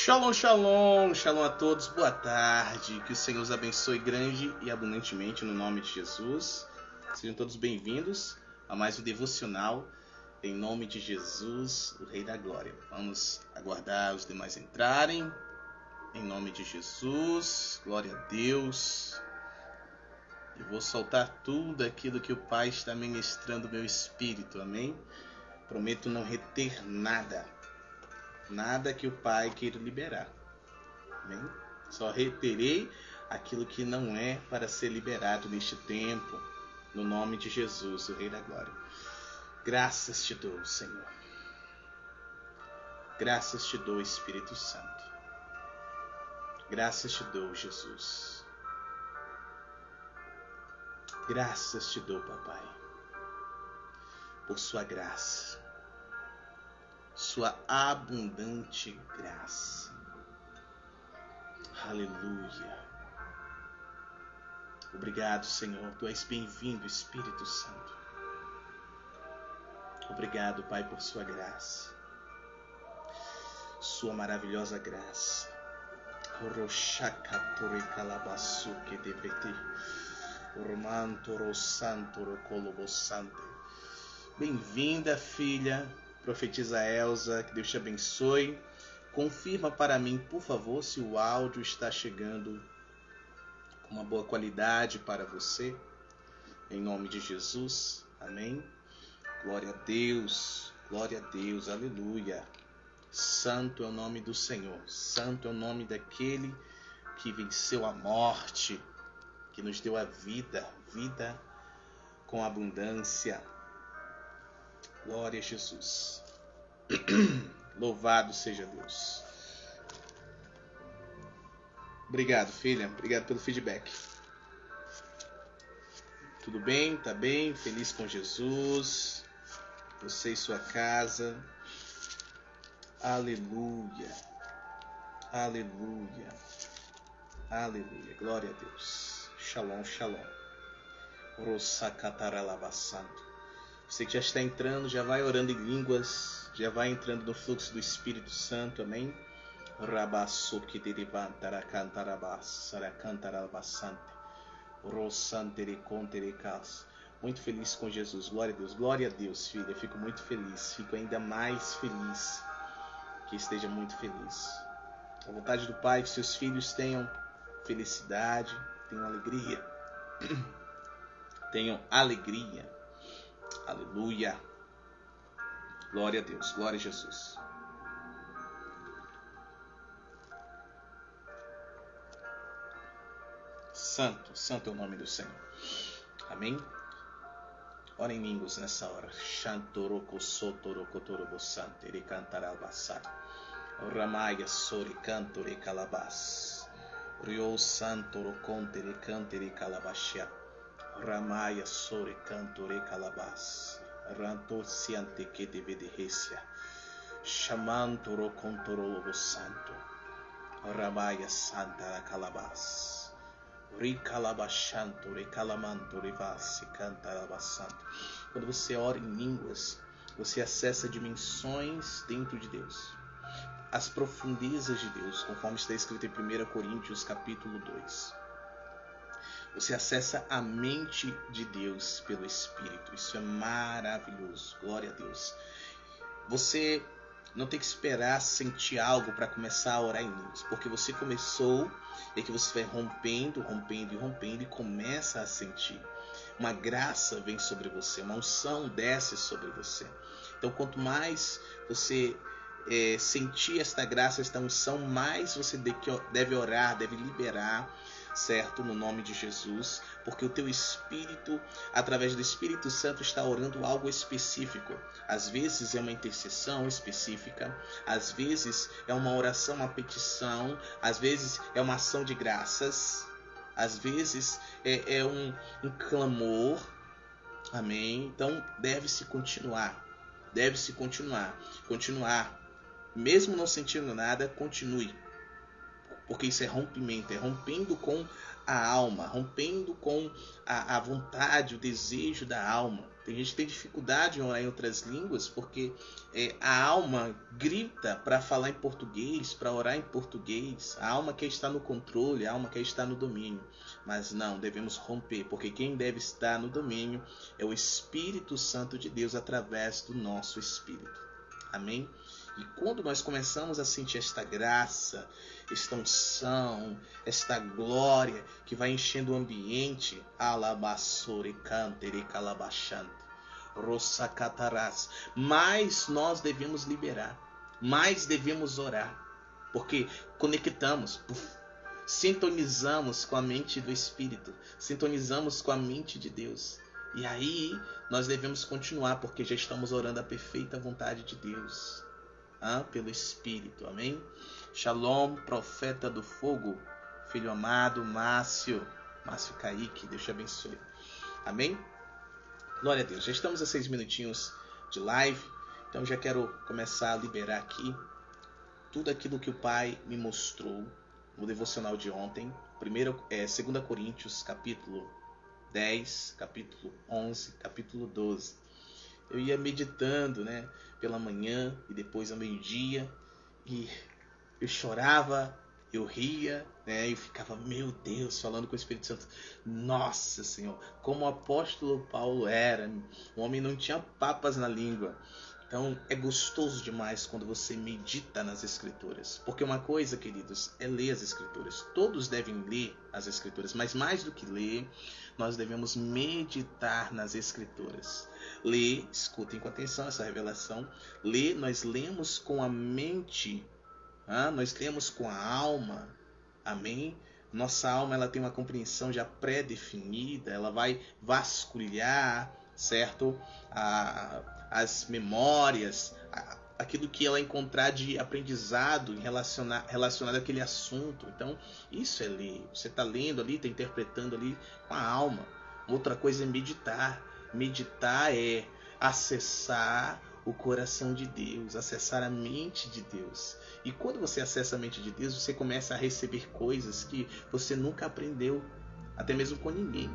Shalom, shalom, shalom a todos, boa tarde, que o Senhor os abençoe grande e abundantemente no nome de Jesus. Sejam todos bem-vindos a mais um devocional em nome de Jesus, o Rei da Glória. Vamos aguardar os demais entrarem, em nome de Jesus, glória a Deus. Eu vou soltar tudo aquilo que o Pai está ministrando no meu espírito, amém? Prometo não reter nada que o Pai queira liberar, amém? Só reterei aquilo que não é para ser liberado neste tempo, no nome de Jesus, o Rei da Glória. Graças te dou, Senhor. Graças te dou, Espírito Santo. Graças te dou, Jesus. Graças te dou, Papai, por sua graça, sua abundante graça. Aleluia. Obrigado, Senhor. Tu és bem-vindo, Espírito Santo. Obrigado, Pai, por sua graça, sua maravilhosa graça. Bem-vinda, filha, profetisa Elza, que Deus te abençoe. Confirma para mim, por favor, se o áudio está chegando com uma boa qualidade para você, em nome de Jesus, amém. Glória a Deus, aleluia. Santo é o nome do Senhor, santo é o nome daquele que venceu a morte, que nos deu a vida com abundância. Glória a Jesus. Louvado seja Deus. Obrigado, filha. Obrigado pelo feedback. Tudo bem? Tá bem? Feliz com Jesus? Você e sua casa? Aleluia. Aleluia. Aleluia. Glória a Deus. Shalom, shalom. Rosakataralabasanto. Você que já está entrando, já vai orando em línguas, já vai entrando no fluxo do Espírito Santo, amém? Muito feliz com Jesus, glória a Deus, filha. Fico muito feliz, fico ainda mais feliz que esteja muito feliz. A vontade do Pai é que seus filhos tenham felicidade, tenham alegria, tenham alegria. Aleluia. Glória a Deus. Glória a Jesus. Santo é o nome do Senhor. Amém? Ora em línguas nessa hora. Shantoroko sotoroko torobosante. Ele cantará albaçar. Ramaya sori cantore calabas. Rio santoro contere cantere calabashia. Ramaya sore cantore calabas. Ranto siante que deve de recia. Chamantoro contoro lobo santo. Ramaya santa la calabas. Ricalabashanto, recalamanto, rivasi, cantarabassanto. Quando você ora em línguas, você acessa dimensões dentro de Deus, as profundezas de Deus, conforme está escrito em 1 Coríntios capítulo 2. Você acessa a mente de Deus pelo Espírito. Isso é maravilhoso. Glória a Deus. Você não tem que esperar sentir algo para começar a orar em línguas, porque você começou e que você vai rompendo e começa a sentir. Uma graça vem sobre você, uma unção desce sobre você. Então, quanto mais você sentir esta graça, esta unção, mais você deve orar, deve liberar, certo? No nome de Jesus, porque o teu Espírito, através do Espírito Santo, está orando algo específico. Às vezes é uma intercessão específica, às vezes é uma oração, uma petição, às vezes é uma ação de graças, às vezes é um clamor, amém? Então deve-se continuar, mesmo não sentindo nada, continue. Porque isso é rompimento, é rompendo com a alma, rompendo com a vontade, o desejo da alma. Tem gente que tem dificuldade em orar em outras línguas porque a alma grita para falar em português, para orar em português. A alma quer estar no controle, a alma quer estar no domínio. Mas não, devemos romper, porque quem deve estar no domínio é o Espírito Santo de Deus através do nosso espírito. Amém? E quando nós começamos a sentir esta graça, esta unção, esta glória que vai enchendo o ambiente, alabassore cantere calabachante, rossacataras, mais nós devemos liberar, mais devemos orar, porque conectamos, sintonizamos com a mente do Espírito, sintonizamos com a mente de Deus. E aí nós devemos continuar, porque já estamos orando a perfeita vontade de Deus. Pelo Espírito, amém? Shalom, profeta do fogo, filho amado, Márcio Kaique, Deus te abençoe, amém? Glória a Deus, já estamos a 6 minutinhos de live, então já quero começar a liberar aqui tudo aquilo que o Pai me mostrou no devocional de ontem. 2 Coríntios, capítulo 10, capítulo 11, capítulo 12. Eu ia meditando, pela manhã e depois ao meio-dia, e eu chorava, eu ria, eu ficava, meu Deus, falando com o Espírito Santo. Nossa Senhor, como o apóstolo Paulo era, o homem não tinha papas na língua. Então é gostoso demais quando você medita nas Escrituras. Porque uma coisa, queridos, é ler as Escrituras. Todos devem ler as Escrituras, mas mais do que ler, nós devemos meditar nas Escrituras. Ler, escutem com atenção essa revelação. Ler, nós lemos com a mente, nós lemos com a alma, amém? Nossa alma, ela tem uma compreensão já pré-definida, ela vai vasculhar, certo? As memórias, aquilo que ela encontrar de aprendizado relacionado àquele assunto. Então, isso é ler. Você está lendo ali, está interpretando ali com a alma. Outra coisa é meditar. Meditar é acessar o coração de Deus, acessar a mente de Deus. E quando você acessa a mente de Deus, você começa a receber coisas que você nunca aprendeu, até mesmo com ninguém.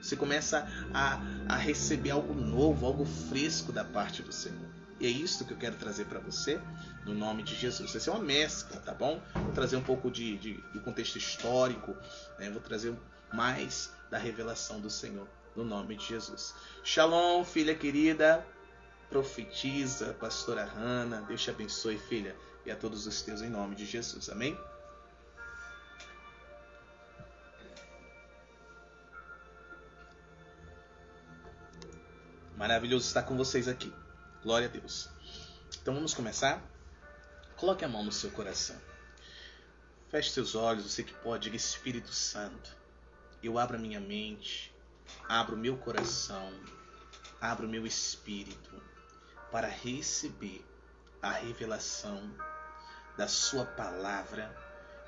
Você começa a receber algo novo, algo fresco da parte do Senhor. E é isso que eu quero trazer para você, no nome de Jesus. Vai ser uma mescla, tá bom? Vou trazer um pouco do contexto histórico, vou trazer mais da revelação do Senhor, no nome de Jesus. Shalom, filha querida, profetiza, pastora Hannah, Deus te abençoe, filha, e a todos os teus em nome de Jesus, amém? Maravilhoso estar com vocês aqui. Glória a Deus. Então vamos começar? Coloque a mão no seu coração. Feche seus olhos, você que pode, diga: Espírito Santo, eu abro a minha mente, abro o meu coração, abro o meu espírito para receber a revelação da sua palavra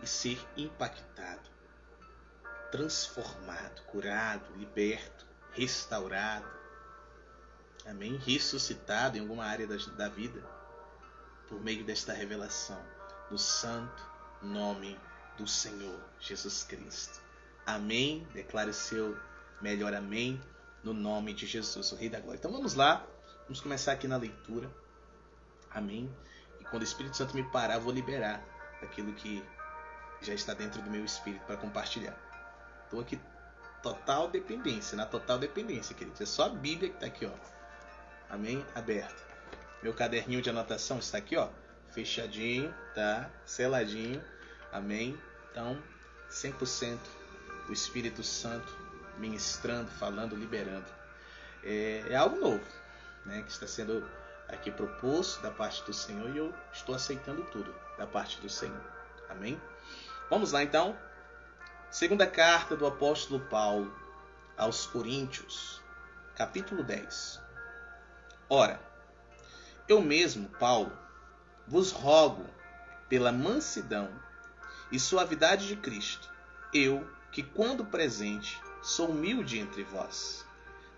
e ser impactado, transformado, curado, liberto, restaurado. Amém? Ressuscitado em alguma área da vida por meio desta revelação do santo nome do Senhor Jesus Cristo. Amém? Declare o seu melhor amém no nome de Jesus, o Rei da Glória. Então vamos lá, vamos começar aqui na leitura. Amém? E quando o Espírito Santo me parar, eu vou liberar aquilo que já está dentro do meu espírito para compartilhar. Estou aqui na total dependência, queridos. É só a Bíblia que está aqui, ó. Amém? Aberto. Meu caderninho de anotação está aqui, ó, fechadinho, tá? Seladinho. Amém? Então, 100% o Espírito Santo ministrando, falando, liberando. É algo novo, que está sendo aqui proposto da parte do Senhor, e eu estou aceitando tudo da parte do Senhor. Amém? Vamos lá, então. Segunda carta do apóstolo Paulo aos Coríntios, capítulo 10. Ora, eu mesmo, Paulo, vos rogo pela mansidão e suavidade de Cristo, eu, que quando presente sou humilde entre vós,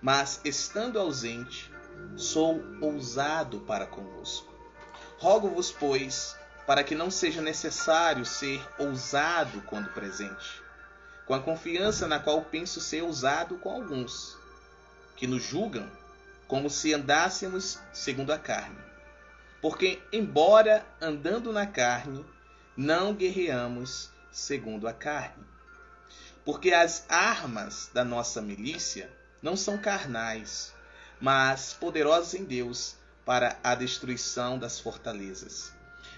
mas estando ausente sou ousado para convosco. Rogo-vos, pois, para que não seja necessário ser ousado quando presente, com a confiança na qual penso ser usado com alguns, que nos julgam como se andássemos segundo a carne. Porque, embora andando na carne, não guerreamos segundo a carne. Porque as armas da nossa milícia não são carnais, mas poderosas em Deus para a destruição das fortalezas,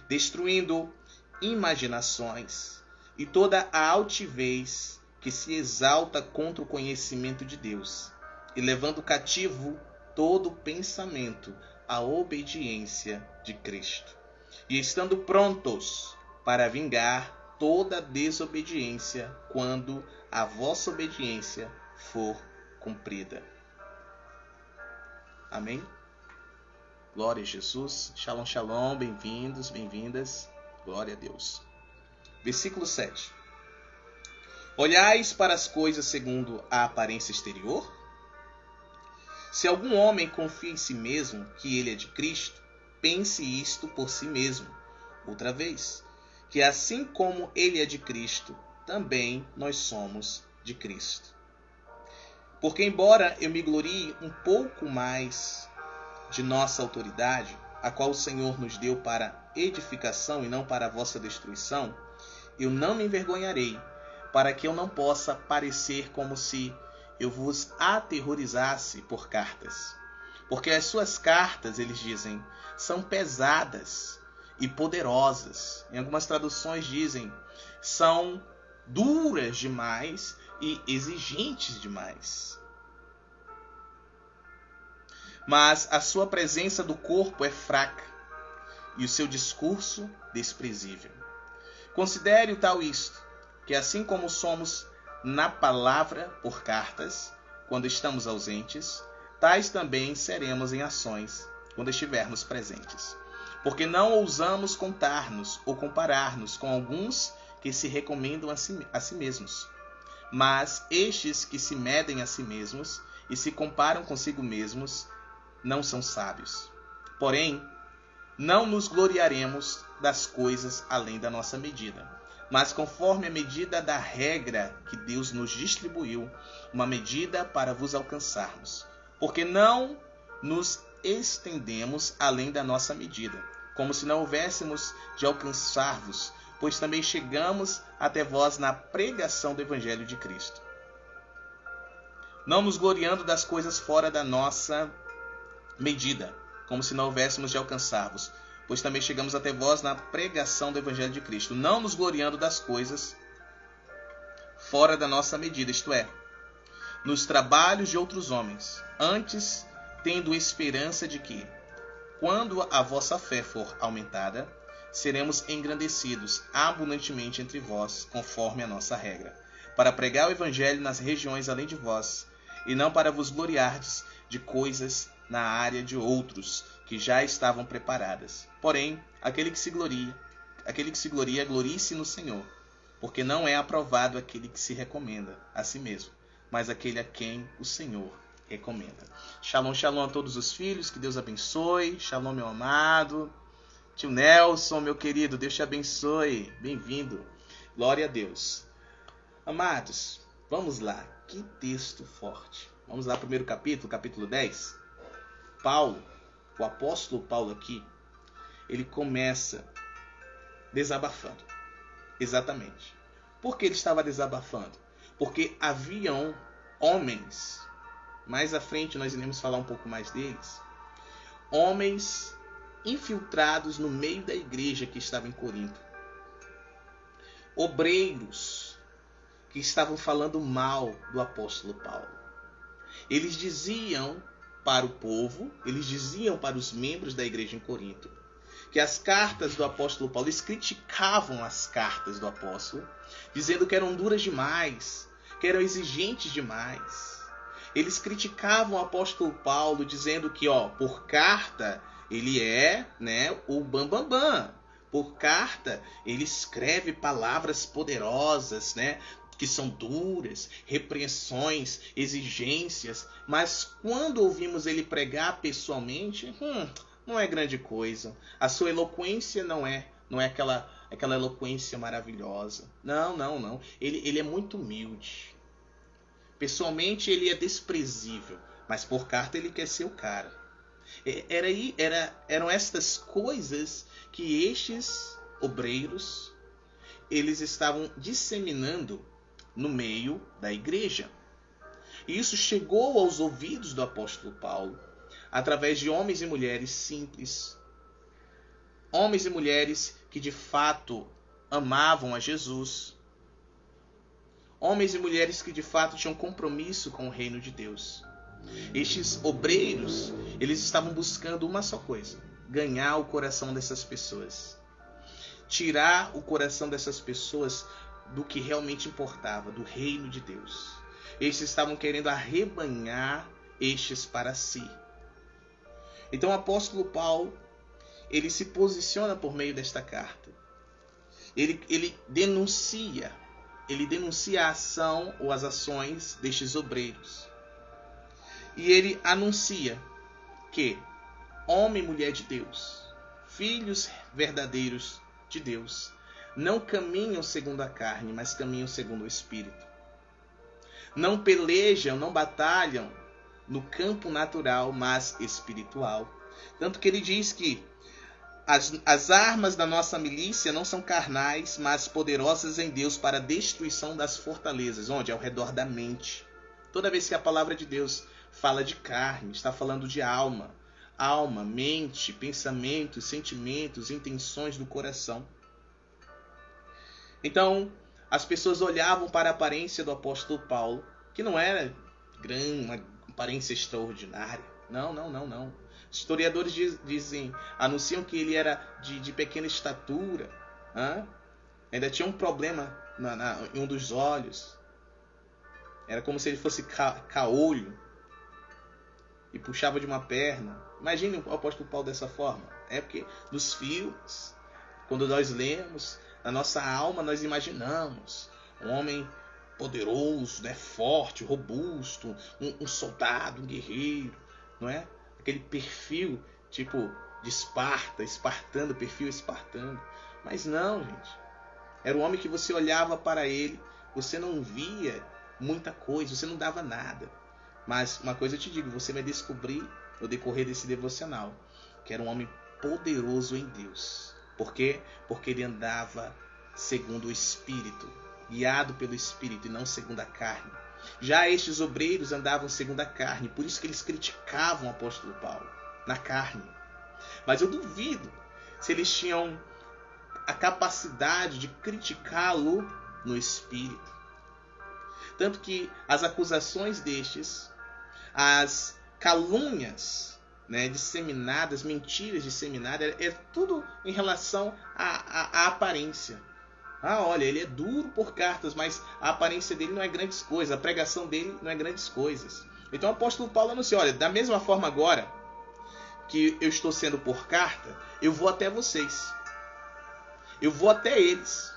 destruindo imaginações e toda a altivez que se exalta contra o conhecimento de Deus, e levando cativo todo pensamento à obediência de Cristo, e estando prontos para vingar toda desobediência quando a vossa obediência for cumprida. Amém? Glória a Jesus. Shalom, shalom. Bem-vindos, bem-vindas. Glória a Deus. Versículo 7. Olhais para as coisas segundo a aparência exterior? Se algum homem confia em si mesmo que ele é de Cristo, pense isto por si mesmo. Outra vez, que assim como ele é de Cristo, também nós somos de Cristo. Porque embora eu me glorie um pouco mais de nossa autoridade, a qual o Senhor nos deu para edificação e não para a vossa destruição, eu não me envergonharei, para que eu não possa parecer como se eu vos aterrorizasse por cartas. Porque as suas cartas, eles dizem, são pesadas e poderosas. Em algumas traduções dizem, são duras demais e exigentes demais. Mas a sua presença do corpo é fraca e o seu discurso desprezível. Considere o tal isto, que assim como somos na palavra por cartas, quando estamos ausentes, tais também seremos em ações, quando estivermos presentes. Porque não ousamos contar-nos ou comparar-nos com alguns que se recomendam a si mesmos. Mas estes que se medem a si mesmos e se comparam consigo mesmos, não são sábios. Porém, não nos gloriaremos das coisas além da nossa medida, mas conforme a medida da regra que Deus nos distribuiu, uma medida para vos alcançarmos. Porque não nos estendemos além da nossa medida, como se não houvéssemos de alcançar-vos, pois também chegamos até vós na pregação do Evangelho de Cristo. Não nos gloriando das coisas fora da nossa medida, como se não houvéssemos de alcançar-vos, pois também chegamos até vós na pregação do Evangelho de Cristo, não nos gloriando das coisas fora da nossa medida, isto é, nos trabalhos de outros homens, antes tendo esperança de que, quando a vossa fé for aumentada, seremos engrandecidos abundantemente entre vós, conforme a nossa regra, para pregar o Evangelho nas regiões além de vós, e não para vos gloriardes de coisas na área de outros, que já estavam preparadas. Porém, aquele que se gloria, glorie-se no Senhor, porque não é aprovado aquele que se recomenda a si mesmo, mas aquele a quem o Senhor recomenda. Shalom, shalom a todos os filhos, que Deus abençoe. Shalom, meu amado. Tio Nelson, meu querido, Deus te abençoe. Bem-vindo. Glória a Deus. Amados, vamos lá. Que texto forte. Vamos lá, primeiro capítulo 10. Paulo, o apóstolo Paulo aqui, ele começa desabafando. Exatamente. Por que ele estava desabafando? Porque haviam homens, mais à frente nós iremos falar um pouco mais deles, homens infiltrados no meio da igreja que estava em Corinto. Obreiros que estavam falando mal do apóstolo Paulo. Eles diziam para o povo, eles diziam para os membros da igreja em Corinto, que as cartas do apóstolo Paulo, eles criticavam as cartas do apóstolo, dizendo que eram duras demais, que eram exigentes demais. Eles criticavam o apóstolo Paulo, dizendo que, por carta, ele é, o bambambam. Por carta, ele escreve palavras poderosas, que são duras, repreensões, exigências, mas quando ouvimos ele pregar pessoalmente, não é grande coisa. A sua eloquência não é aquela aquela eloquência maravilhosa. Não. Ele é muito humilde. Pessoalmente ele é desprezível, mas por carta ele quer ser o cara. Eram estas coisas que estes obreiros eles estavam disseminando no meio da igreja. E isso chegou aos ouvidos do apóstolo Paulo através de homens e mulheres simples, homens e mulheres que de fato amavam a Jesus, homens e mulheres que de fato tinham compromisso com o reino de Deus. Estes obreiros, eles estavam buscando uma só coisa: ganhar o coração dessas pessoas, tirar o coração dessas pessoas do que realmente importava, do reino de Deus. Estes estavam querendo arrebanhar estes para si. Então o apóstolo Paulo, ele se posiciona por meio desta carta. Ele denuncia a ação ou as ações destes obreiros. E ele anuncia que homem e mulher de Deus, filhos verdadeiros de Deus, não caminham segundo a carne, mas caminham segundo o Espírito. Não pelejam, não batalham no campo natural, mas espiritual. Tanto que ele diz que as armas da nossa milícia não são carnais, mas poderosas em Deus para a destruição das fortalezas, onde? Ao redor da mente. Toda vez que a palavra de Deus fala de carne, está falando de alma. Alma, mente, pensamentos, sentimentos, intenções do coração. Então, as pessoas olhavam para a aparência do apóstolo Paulo, que não era uma aparência extraordinária. Não. Historiadores anunciam que ele era de pequena estatura. Ainda tinha um problema em um dos olhos. Era como se ele fosse caolho e puxava de uma perna. Imagine o apóstolo Paulo dessa forma. É porque nos filmes, quando nós lemos, na nossa alma nós imaginamos um homem poderoso, forte, robusto, um soldado, um guerreiro, não é? Aquele perfil tipo de Esparta, espartano, perfil espartano. Mas não, gente. Era um homem que você olhava para ele, você não via muita coisa, você não dava nada. Mas uma coisa eu te digo, você vai descobrir no decorrer desse devocional que era um homem poderoso em Deus. Por quê? Porque ele andava segundo o Espírito, guiado pelo Espírito e não segundo a carne. Já estes obreiros andavam segundo a carne, por isso que eles criticavam o apóstolo Paulo, na carne. Mas eu duvido se eles tinham a capacidade de criticá-lo no Espírito. Tanto que as acusações destes, as calúnias disseminadas, mentiras disseminadas, é tudo em relação à aparência. Olha, ele é duro por cartas, mas a aparência dele não é grandes coisas, a pregação dele não é grandes coisas. Então o apóstolo Paulo anuncia, olha, da mesma forma agora que eu estou sendo por carta, eu vou até vocês. Eu vou até eles.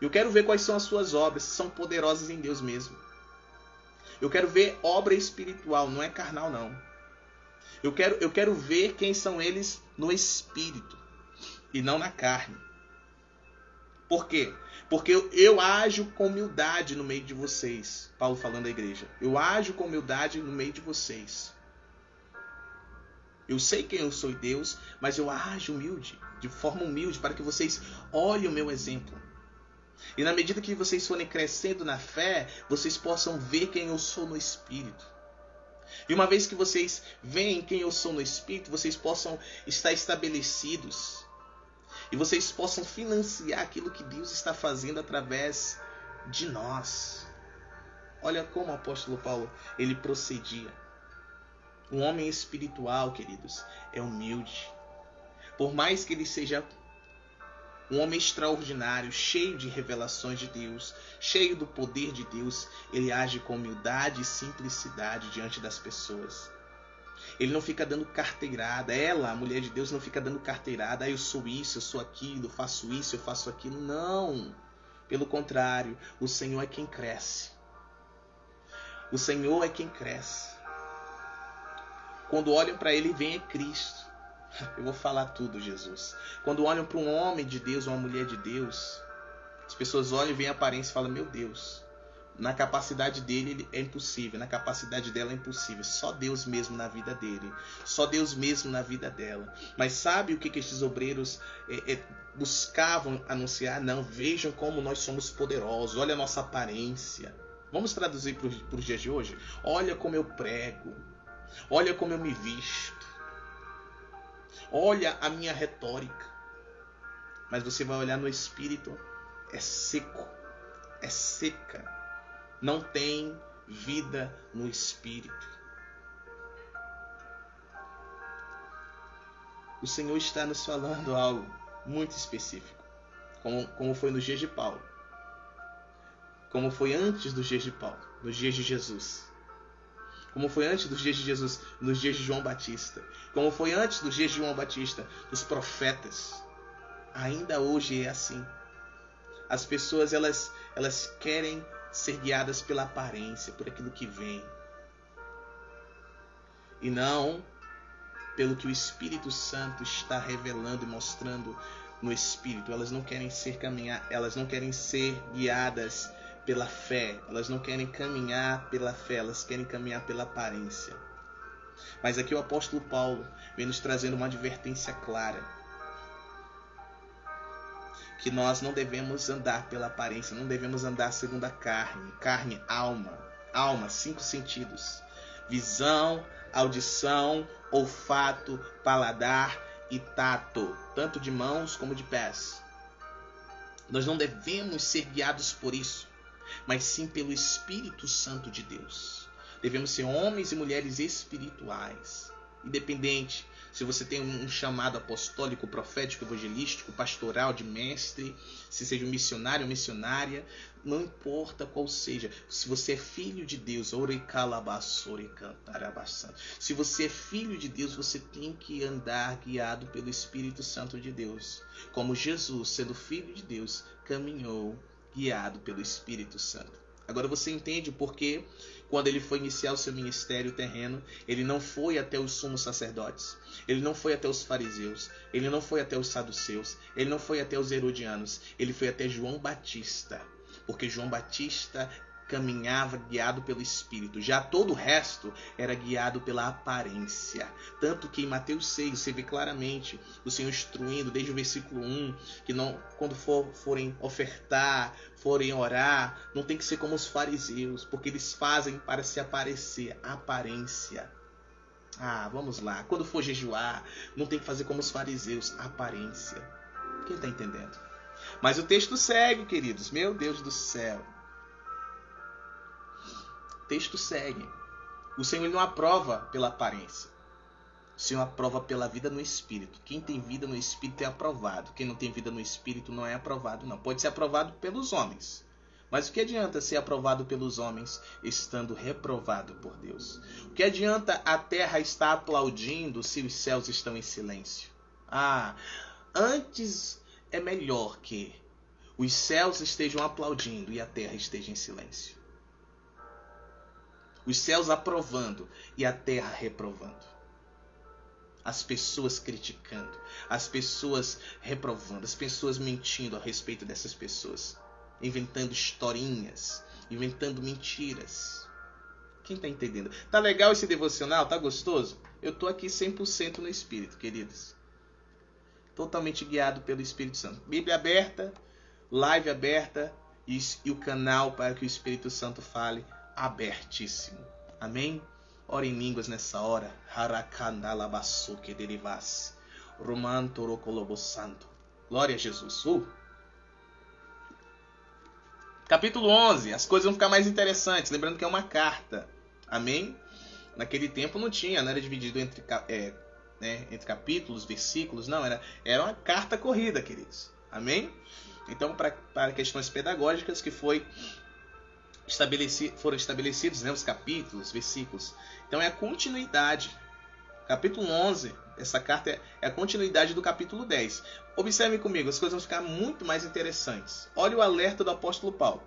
Eu quero ver quais são as suas obras, se são poderosas em Deus mesmo. Eu quero ver obra espiritual, não é carnal não. Eu quero ver quem são eles no Espírito e não na carne. Por quê? Porque eu ajo com humildade no meio de vocês. Paulo falando à igreja. Eu ajo com humildade no meio de vocês. Eu sei quem eu sou Deus, mas eu ajo humilde, de forma humilde, para que vocês olhem o meu exemplo. E na medida que vocês forem crescendo na fé, vocês possam ver quem eu sou no Espírito. E uma vez que vocês veem quem eu sou no Espírito, vocês possam estar estabelecidos. E vocês possam financiar aquilo que Deus está fazendo através de nós. Olha como o apóstolo Paulo, ele procedia. Um homem espiritual, queridos, é humilde. Por mais que ele seja um homem extraordinário, cheio de revelações de Deus, cheio do poder de Deus, ele age com humildade e simplicidade diante das pessoas. Ele não fica dando carteirada. Ela, a mulher de Deus, não fica dando carteirada. Eu sou isso, eu sou aquilo, faço isso, eu faço aquilo. Não. Pelo contrário, o Senhor é quem cresce. O Senhor é quem cresce. Quando olham para Ele, vem Cristo. Eu vou falar tudo, Jesus. Quando olham para um homem de Deus, uma mulher de Deus, as pessoas olham e veem a aparência e falam, meu Deus, na capacidade dele é impossível, na capacidade dela é impossível. Só Deus mesmo na vida dele, só Deus mesmo na vida dela. Mas sabe o que esses obreiros buscavam anunciar? Não, vejam como nós somos poderosos, olha a nossa aparência. Vamos traduzir para os dias de hoje? Olha como eu prego, olha como eu me visto, olha a minha retórica. Mas você vai olhar no espírito, é seco, é seca. Não tem vida no espírito. O Senhor está nos falando algo muito específico, como foi nos dias de Paulo, como foi antes dos dias de Paulo, nos dias de Jesus, como foi antes dos dias de Jesus, nos dias de João Batista, como foi antes dos dias de João Batista, dos profetas. Ainda hoje é assim. As pessoas elas querem ser guiadas pela aparência, por aquilo que vem, e não pelo que o Espírito Santo está revelando e mostrando no Espírito. Elas não querem elas não querem ser guiadas pela fé, elas não querem caminhar pela fé, elas querem caminhar pela aparência. Mas aqui o apóstolo Paulo vem nos trazendo uma advertência clara, que nós não devemos andar pela aparência, não devemos andar segundo a carne, alma, 5 sentidos: visão, audição, olfato, paladar e tato, tanto de mãos como de pés. Nós não devemos ser guiados por isso, mas sim pelo Espírito Santo de Deus. Devemos ser homens e mulheres espirituais, independente se você tem um chamado apostólico, profético, evangelístico, pastoral, de mestre, se seja um missionário ou missionária, não importa qual seja. Se você é filho de Deus, se você é filho de Deus, você tem que andar guiado pelo Espírito Santo de Deus. Como Jesus, sendo filho de Deus, caminhou guiado pelo Espírito Santo. Agora você entende por que, quando ele foi iniciar o seu ministério terreno, ele não foi até os sumos sacerdotes, ele não foi até os fariseus, ele não foi até os saduceus, ele não foi até os herodianos, ele foi até João Batista, porque João Batista caminhava guiado pelo Espírito. Já todo o resto era guiado pela aparência. Tanto que em Mateus 6 você vê claramente o Senhor instruindo desde o versículo 1 que não, quando forem ofertar, forem orar, não tem que ser como os fariseus, porque eles fazem para se aparecer. Aparência. Vamos lá. Quando for jejuar, não tem que fazer como os fariseus. Aparência. Quem está entendendo? Mas o texto segue, queridos. Meu Deus do céu. O texto segue. O Senhor não aprova pela aparência. O Senhor aprova pela vida no Espírito. Quem tem vida no Espírito é aprovado. Quem não tem vida no Espírito não é aprovado, não. Pode ser aprovado pelos homens. Mas o que adianta ser aprovado pelos homens estando reprovado por Deus? O que adianta a terra estar aplaudindo se os céus estão em silêncio? Antes é melhor que os céus estejam aplaudindo e a terra esteja em silêncio. Os céus aprovando e a terra reprovando. As pessoas criticando, as pessoas reprovando, as pessoas mentindo a respeito dessas pessoas. Inventando historinhas, inventando mentiras. Quem está entendendo? Tá legal esse devocional? Tá gostoso? Eu tô aqui 100% no Espírito, queridos. Totalmente guiado pelo Espírito Santo. Bíblia aberta, live aberta e o canal para que o Espírito Santo fale abertíssimo. Amém? Ora em línguas nessa hora. Harakandalabasuke derivas. Romantorocolobossanto. Glória a Jesus. Capítulo 11. As coisas vão ficar mais interessantes. Lembrando que é uma carta. Amém? Naquele tempo não era dividido entre capítulos, versículos. Não, era uma carta corrida, queridos. Amém? Então, para questões pedagógicas que foram estabelecidos, os capítulos, versículos. Então é a continuidade. Capítulo 11, essa carta é a continuidade do capítulo 10. Observe comigo, as coisas vão ficar muito mais interessantes. Olha o alerta do apóstolo Paulo.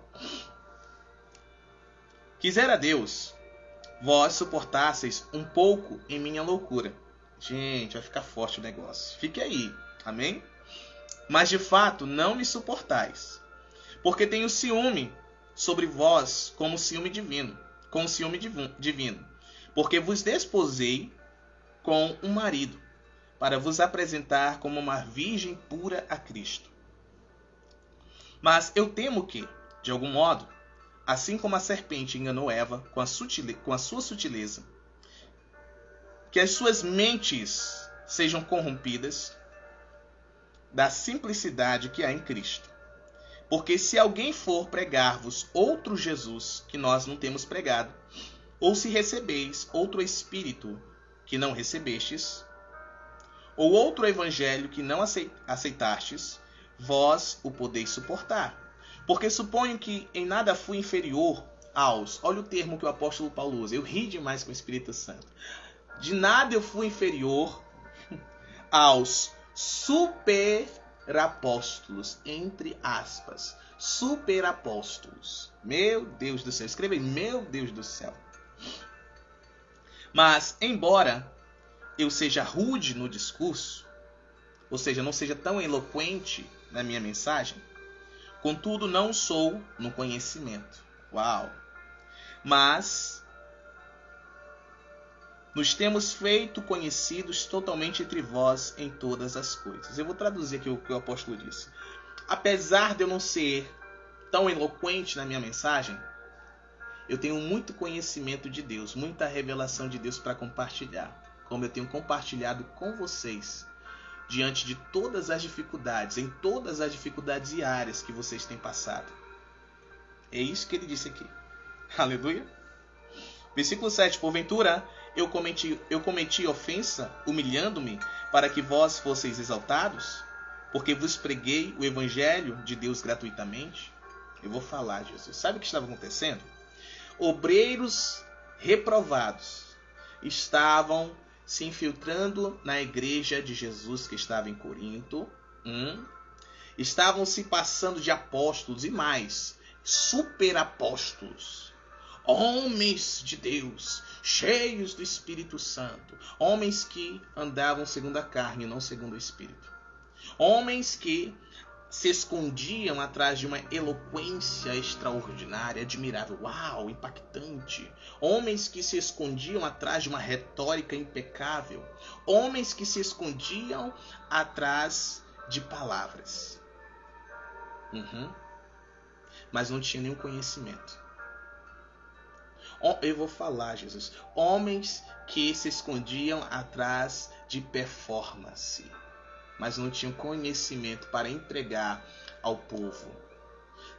Quisera Deus, vós suportasseis um pouco em minha loucura. Gente, vai ficar forte o negócio. Fique aí, amém? Mas de fato não me suportais, porque tenho ciúme sobre vós como ciúme divino, porque vos desposei com um marido, para vos apresentar como uma virgem pura a Cristo. Mas eu temo que, de algum modo, assim como a serpente enganou Eva com a sua sutileza, que as suas mentes sejam corrompidas da simplicidade que há em Cristo. Porque se alguém for pregar-vos outro Jesus que nós não temos pregado, ou se recebeis outro Espírito que não recebestes, ou outro Evangelho que não aceitastes, vós o podeis suportar. Porque suponho que em nada fui inferior aos... Olha o termo que o apóstolo Paulo usa. Eu ri demais com o Espírito Santo. De nada eu fui inferior aos superapóstolos, entre aspas. Superapóstolos. Meu Deus do céu. Escreva aí, meu Deus do céu. Mas, embora eu seja rude no discurso, ou seja, não seja tão eloquente na minha mensagem, contudo não sou no conhecimento. Uau! Mas nos temos feito conhecidos totalmente entre vós em todas as coisas. Eu vou traduzir aqui o que o apóstolo disse. Apesar de eu não ser tão eloquente na minha mensagem, eu tenho muito conhecimento de Deus, muita revelação de Deus para compartilhar, como eu tenho compartilhado com vocês, diante de todas as dificuldades, em todas as dificuldades e áreas que vocês têm passado. É isso que ele disse aqui. Aleluia. Versículo 7. Porventura, eu cometi ofensa, humilhando-me, para que vós fosseis exaltados, porque vos preguei o evangelho de Deus gratuitamente. Eu vou falar, Jesus. Sabe o que estava acontecendo? Obreiros reprovados estavam se infiltrando na igreja de Jesus que estava em Corinto. Estavam se passando de apóstolos e mais, superapóstolos. Homens de Deus, cheios do Espírito Santo. Homens que andavam segundo a carne, não segundo o Espírito. Homens que se escondiam atrás de uma eloquência extraordinária, admirável, uau, impactante. Homens que se escondiam atrás de uma retórica impecável. Homens que se escondiam atrás de palavras. Mas não tinha nenhum conhecimento. Eu vou falar, Jesus. Homens que se escondiam atrás de performance, mas não tinham conhecimento para entregar ao povo.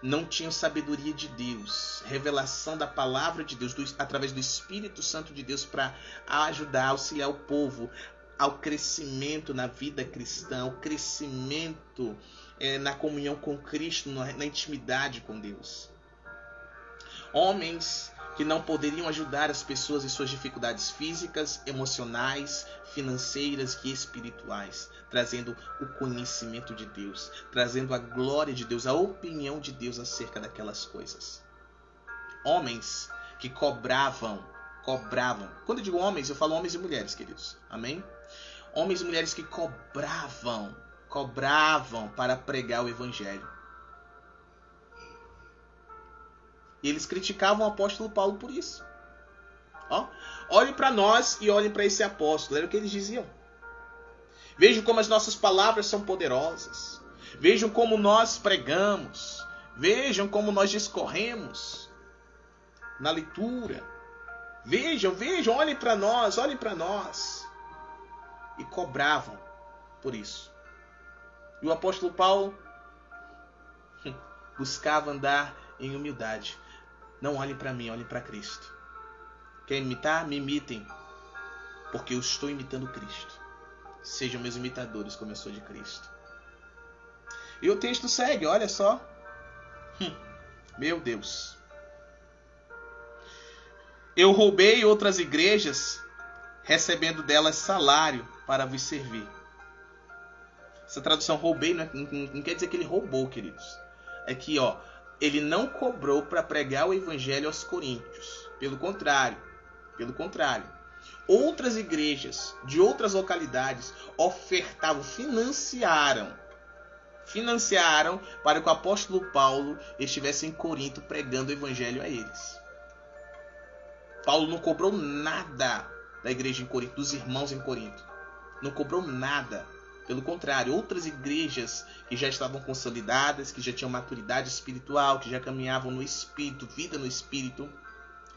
Não tinham sabedoria de Deus, revelação da palavra de Deus, através do Espírito Santo de Deus, para ajudar, auxiliar o povo ao crescimento na vida cristã, ao crescimento na comunhão com Cristo, na intimidade com Deus. Homens que não poderiam ajudar as pessoas em suas dificuldades físicas, emocionais, financeiras e espirituais, trazendo o conhecimento de Deus, trazendo a glória de Deus, a opinião de Deus acerca daquelas coisas. Homens que cobravam. Quando eu digo homens, eu falo homens e mulheres, queridos. Amém? Homens e mulheres que cobravam para pregar o evangelho. E eles criticavam o apóstolo Paulo por isso. Olhem para nós e olhem para esse apóstolo. Era o que eles diziam. Vejam como as nossas palavras são poderosas. Vejam como nós pregamos. Vejam como nós discorremos na leitura. Vejam, olhem para nós, E cobravam por isso. E o apóstolo Paulo buscava andar em humildade. Não olhem para mim, olhem para Cristo. Querem imitar? Me imitem. Porque eu estou imitando Cristo. Sejam meus imitadores como eu sou de Cristo. E o texto segue, olha só. Meu Deus. Eu roubei outras igrejas, recebendo delas salário para vos servir. Essa tradução roubei não quer dizer que ele roubou, queridos. É que, ele não cobrou para pregar o evangelho aos coríntios. Pelo contrário. outras igrejas de outras localidades ofertavam, financiaram para que o apóstolo Paulo estivesse em Corinto pregando o evangelho a eles. Paulo não cobrou nada da igreja em Corinto, dos irmãos em Corinto. Não cobrou nada. Pelo contrário, outras igrejas que já estavam consolidadas, que já tinham maturidade espiritual, que já caminhavam no Espírito, vida no Espírito,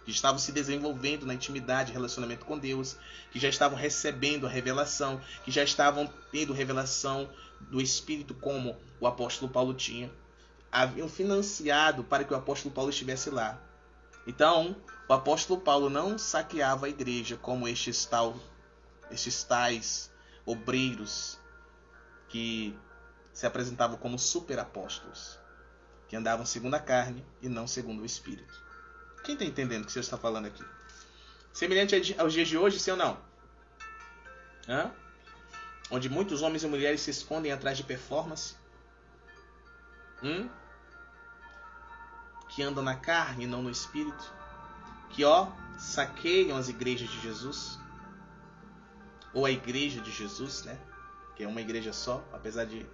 que estavam se desenvolvendo na intimidade, relacionamento com Deus, que já estavam recebendo a revelação, que já estavam tendo revelação do Espírito como o apóstolo Paulo tinha, haviam financiado para que o apóstolo Paulo estivesse lá. Então, o apóstolo Paulo não saqueava a igreja como estes tais obreiros que se apresentavam como superapóstolos, que andavam segundo a carne e não segundo o Espírito. Quem está entendendo o que você está falando aqui? Semelhante aos dias de hoje, sim ou não? Onde muitos homens e mulheres se escondem atrás de performance, que andam na carne e não no Espírito, que saqueiam as igrejas de Jesus, ou a igreja de Jesus, né? Que é uma igreja só, apesar de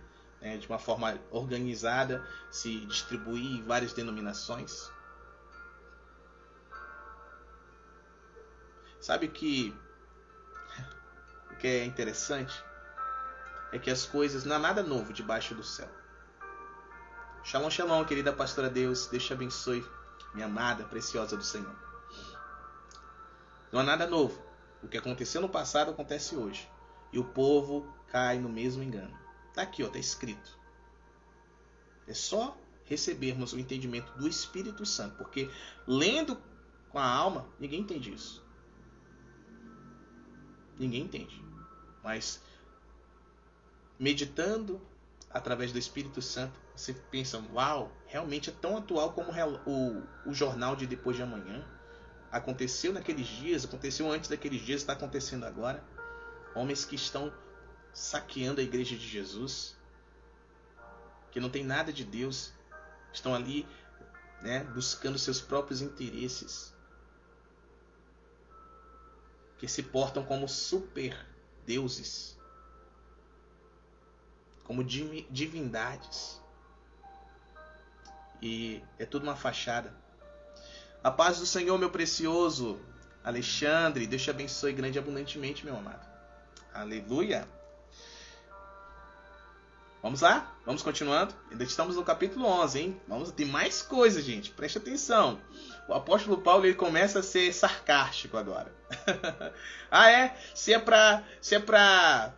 uma forma organizada se distribuir em várias denominações. Sabe o que é interessante? É que as coisas não há nada novo debaixo do céu. Shalom, shalom, querida pastora Deus. Deus te abençoe, minha amada, preciosa do Senhor. Não há nada novo. O que aconteceu no passado acontece hoje. E o povo cai no mesmo engano. Está aqui, está escrito. É só recebermos o entendimento do Espírito Santo. Porque lendo com a alma, ninguém entende isso. Ninguém entende. Mas meditando através do Espírito Santo, você pensa, uau, realmente é tão atual como o jornal de depois de amanhã. Aconteceu naqueles dias, aconteceu antes daqueles dias, está acontecendo agora. Homens que estão saqueando a igreja de Jesus, que não tem nada de Deus, estão ali, buscando seus próprios interesses, que se portam como super deuses, como divindades. E é tudo uma fachada. A paz do Senhor, meu precioso Alexandre. Deus te abençoe grande e abundantemente, meu amado. Aleluia. Vamos lá? Vamos continuando? Ainda estamos no capítulo 11, hein? Tem mais coisa, gente. Preste atenção. O apóstolo Paulo ele começa a ser sarcástico agora. Se é pra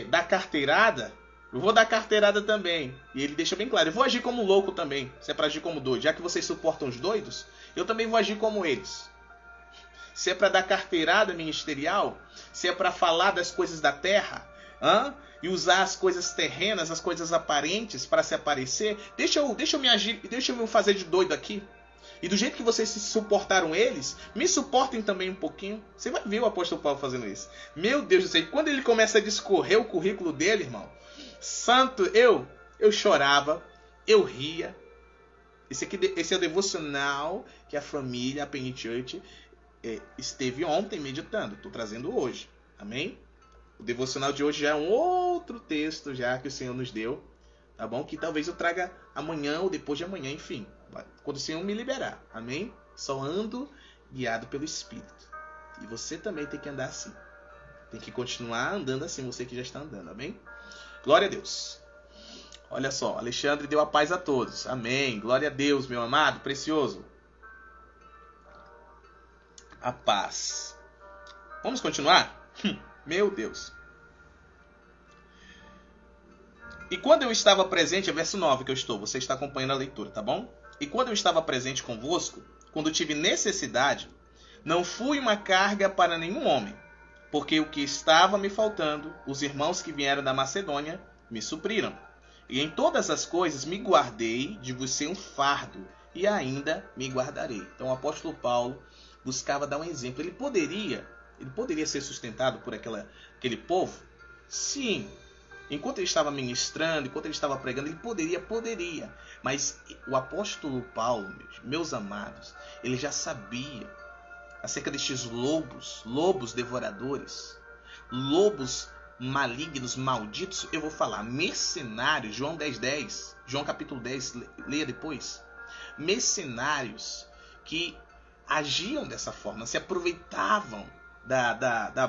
dar carteirada, eu vou dar carteirada também. E ele deixa bem claro, eu vou agir como louco também. Se é pra agir como doido, já que vocês suportam os doidos, eu também vou agir como eles. Se é pra dar carteirada ministerial, se é pra falar das coisas da terra, e usar as coisas terrenas, as coisas aparentes para se aparecer, deixa eu me agir, deixa eu me fazer de doido aqui. E do jeito que vocês se suportaram eles, me suportem também um pouquinho. Você vai ver o apóstolo Paulo fazendo isso. Meu Deus do céu, quando ele começa a discorrer o currículo dele, irmão, santo, eu chorava, eu ria. Esse é o devocional que a família, a Penny Church, esteve ontem meditando. Estou trazendo hoje. Amém? O devocional de hoje já é um outro texto já que o Senhor nos deu. Tá bom? Que talvez eu traga amanhã ou depois de amanhã, enfim. Quando o Senhor me liberar. Amém? Só ando guiado pelo Espírito. E você também tem que andar assim. Tem que continuar andando assim, você que já está andando. Amém? Glória a Deus. Olha só, Alexandre deu a paz a todos. Amém. Glória a Deus, meu amado, precioso. A paz. Vamos continuar? Meu Deus. E quando eu estava presente, é verso 9 que eu estou, você está acompanhando a leitura, tá bom? E quando eu estava presente convosco, quando tive necessidade, não fui uma carga para nenhum homem, porque o que estava me faltando, os irmãos que vieram da Macedônia me supriram. E em todas as coisas me guardei de vos ser um fardo, e ainda me guardarei. Então o apóstolo Paulo buscava dar um exemplo. Ele poderia ser sustentado por aquele povo? Sim. Enquanto ele estava ministrando, enquanto ele estava pregando, ele poderia. Mas o apóstolo Paulo, meus amados, ele já sabia acerca destes lobos devoradores, lobos malignos, malditos, eu vou falar mercenários, João 10:10, João capítulo 10, leia depois. Mercenários que agiam dessa forma, se aproveitavam da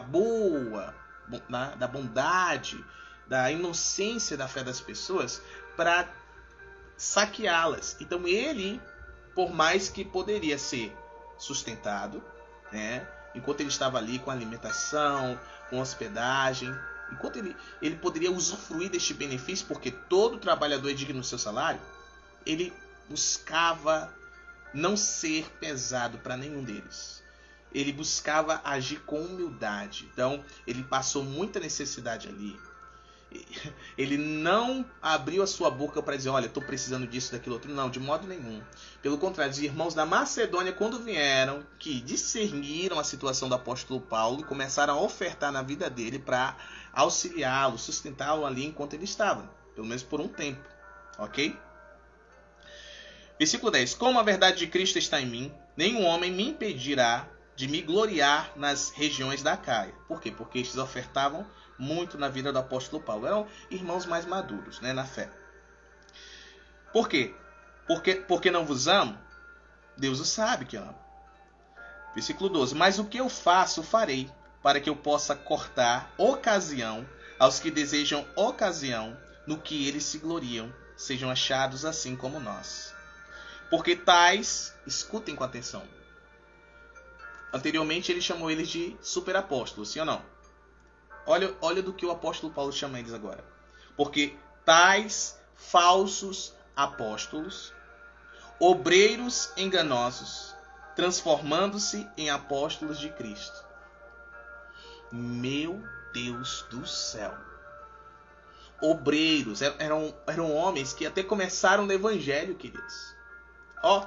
bondade, da inocência da fé das pessoas para saqueá-las. Então ele, por mais que poderia ser sustentado, né, enquanto ele estava ali com alimentação, com hospedagem, enquanto ele poderia usufruir deste benefício, porque todo trabalhador é digno do seu salário, ele buscava não ser pesado para nenhum deles. Ele buscava agir com humildade. Então, ele passou muita necessidade ali. Ele não abriu a sua boca para dizer, olha, estou precisando disso, daquilo outro. Não, de modo nenhum. Pelo contrário, os irmãos da Macedônia, quando vieram, que discerniram a situação do apóstolo Paulo, começaram a ofertar na vida dele para auxiliá-lo, sustentá-lo ali enquanto ele estava. Pelo menos por um tempo. Ok? Versículo 10. Como a verdade de Cristo está em mim, nenhum homem me impedirá de me gloriar nas regiões da Acaia. Por quê? Porque estes ofertavam muito na vida do apóstolo Paulo. Eram irmãos mais maduros, né, na fé. Por quê? Porque não vos amo? Deus o sabe que amo. Versículo 12. Mas o que eu faço, farei, para que eu possa cortar ocasião aos que desejam ocasião no que eles se gloriam, sejam achados assim como nós. Porque tais, escutem com atenção. Anteriormente ele chamou eles de superapóstolos, sim ou não? Olha do que o apóstolo Paulo chama eles agora. Porque tais falsos apóstolos, obreiros enganosos, transformando-se em apóstolos de Cristo. Meu Deus do céu. Obreiros, eram homens que até começaram no evangelho, queridos.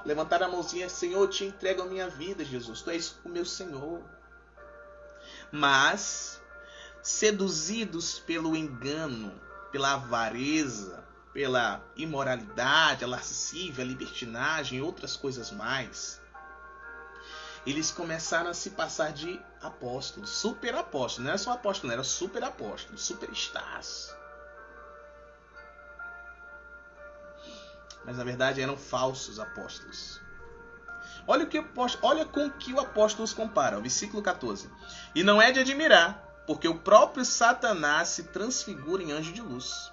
Levantaram a mãozinha, Senhor, eu te entrego a minha vida, Jesus. Tu és o meu Senhor. Mas, seduzidos pelo engano, pela avareza, pela imoralidade, a lascívia, a libertinagem e outras coisas mais, eles começaram a se passar de apóstolos, superapóstolos. Não era só apóstolo, não, era superapóstolos, superstars. Mas na verdade eram falsos apóstolos. Olha com que o apóstolo os compara. O versículo 14. E não é de admirar, porque o próprio Satanás se transfigura em anjo de luz.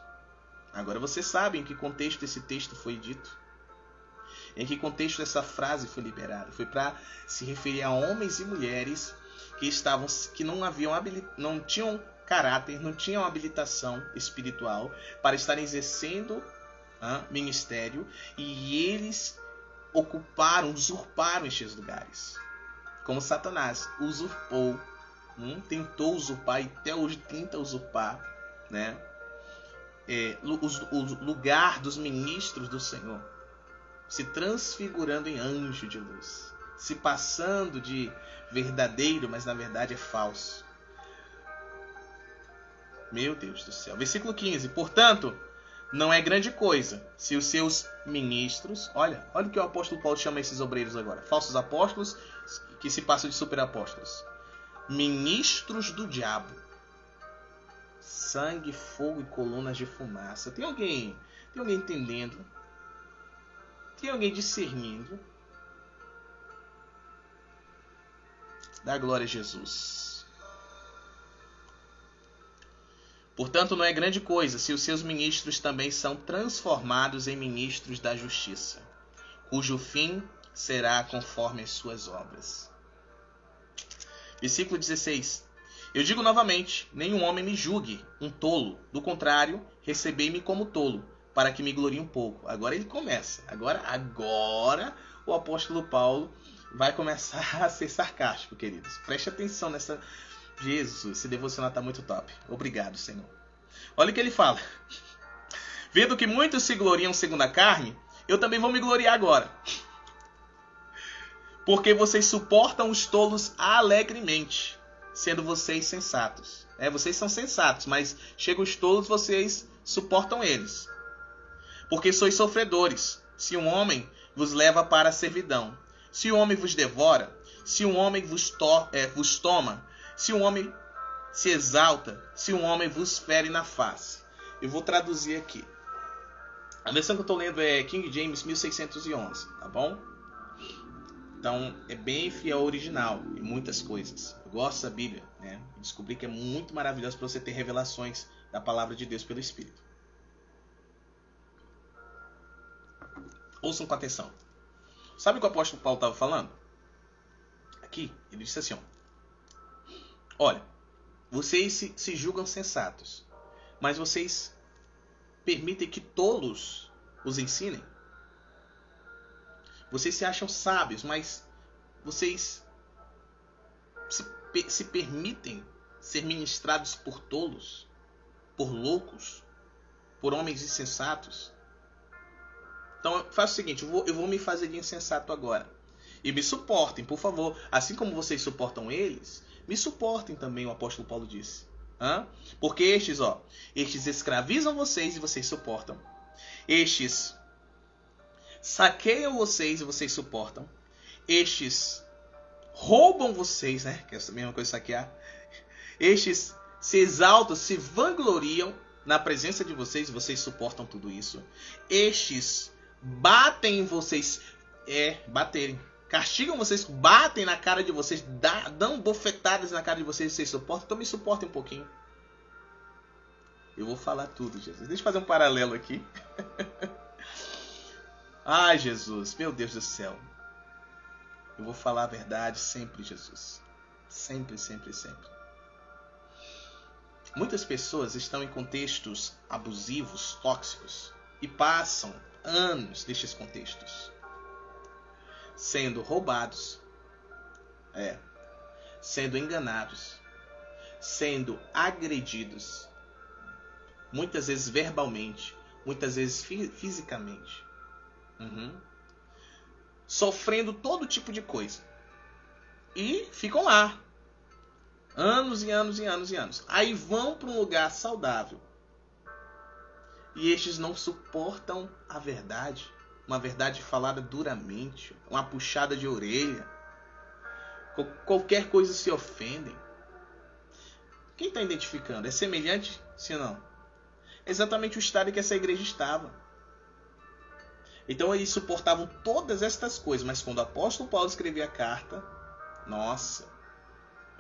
Agora você sabe em que contexto esse texto foi dito. Em que contexto essa frase foi liberada. Foi para se referir a homens e mulheres que não tinham caráter, não tinham habilitação espiritual para estarem exercendo ministério, e eles usurparam estes lugares, como Satanás usurpou, tentou usurpar e até hoje tenta usurpar, né, o lugar dos ministros do Senhor, se transfigurando em anjo de luz, se passando de verdadeiro, mas na verdade é falso. Meu Deus do céu. Versículo 15. Portanto, não é grande coisa se os seus ministros... Olha o que o apóstolo Paulo chama esses obreiros agora. Falsos apóstolos que se passam de superapóstolos. Ministros do diabo. Sangue, fogo e colunas de fumaça. Tem alguém entendendo? Tem alguém discernindo? Dá glória a Jesus. Portanto, não é grande coisa se os seus ministros também são transformados em ministros da justiça, cujo fim será conforme as suas obras. Versículo 16. Eu digo novamente, nenhum homem me julgue um tolo. Do contrário, recebei-me como tolo, para que me glorie um pouco. Agora ele começa. Agora o apóstolo Paulo vai começar a ser sarcástico, queridos. Preste atenção nessa... Jesus, esse devocional está muito top. Obrigado, Senhor. Olha o que ele fala. Vendo que muitos se gloriam segundo a carne, eu também vou me gloriar agora. Porque vocês suportam os tolos alegremente, sendo vocês sensatos. Vocês são sensatos, mas chegam os tolos, vocês suportam eles. Porque sois sofredores, se um homem vos leva para a servidão. Se o homem vos devora, se um homem vos toma, se um homem se exalta, se um homem vos fere na face. Eu vou traduzir aqui. A versão que eu estou lendo é King James 1611, tá bom? Então é bem fiel ao original em muitas coisas. Eu gosto da Bíblia, né? Descobri que é muito maravilhoso para você ter revelações da palavra de Deus pelo Espírito. Ouçam com atenção. Sabe o que o apóstolo Paulo estava falando? Aqui, ele disse assim, ó. Olha, vocês se julgam sensatos, mas vocês permitem que tolos os ensinem? Vocês se acham sábios, mas vocês se permitem ser ministrados por tolos, por loucos, por homens insensatos? Então faça o seguinte, eu vou me fazer de insensato agora. E me suportem, por favor. Assim como vocês suportam eles, me suportem também, o apóstolo Paulo disse. Porque estes escravizam vocês e vocês suportam. Estes saqueiam vocês e vocês suportam. Estes roubam vocês, né? Que é a mesma coisa saquear. Estes se exaltam, se vangloriam na presença de vocês e vocês suportam tudo isso. Estes batem em vocês, baterem. Castigam vocês, batem na cara de vocês, dão bofetadas na cara de vocês e vocês suportam. Então me suportem um pouquinho. Eu vou falar tudo, Jesus. Deixa eu fazer um paralelo aqui. Ai, Jesus, meu Deus do céu. Eu vou falar a verdade sempre, Jesus. Sempre, sempre, sempre. Muitas pessoas estão em contextos abusivos, tóxicos, e passam anos nestes contextos, sendo roubados, sendo enganados, sendo agredidos, muitas vezes verbalmente, muitas vezes fisicamente, sofrendo todo tipo de coisa, e ficam lá, anos e anos e anos e anos. Aí vão para um lugar saudável, e estes não suportam a verdade, uma verdade falada duramente, uma puxada de orelha, qualquer coisa se ofendem. Quem está identificando? É semelhante? Se não, é exatamente o estado em que essa igreja estava. Então eles suportavam todas estas coisas, mas quando o apóstolo Paulo escrevia a carta, nossa,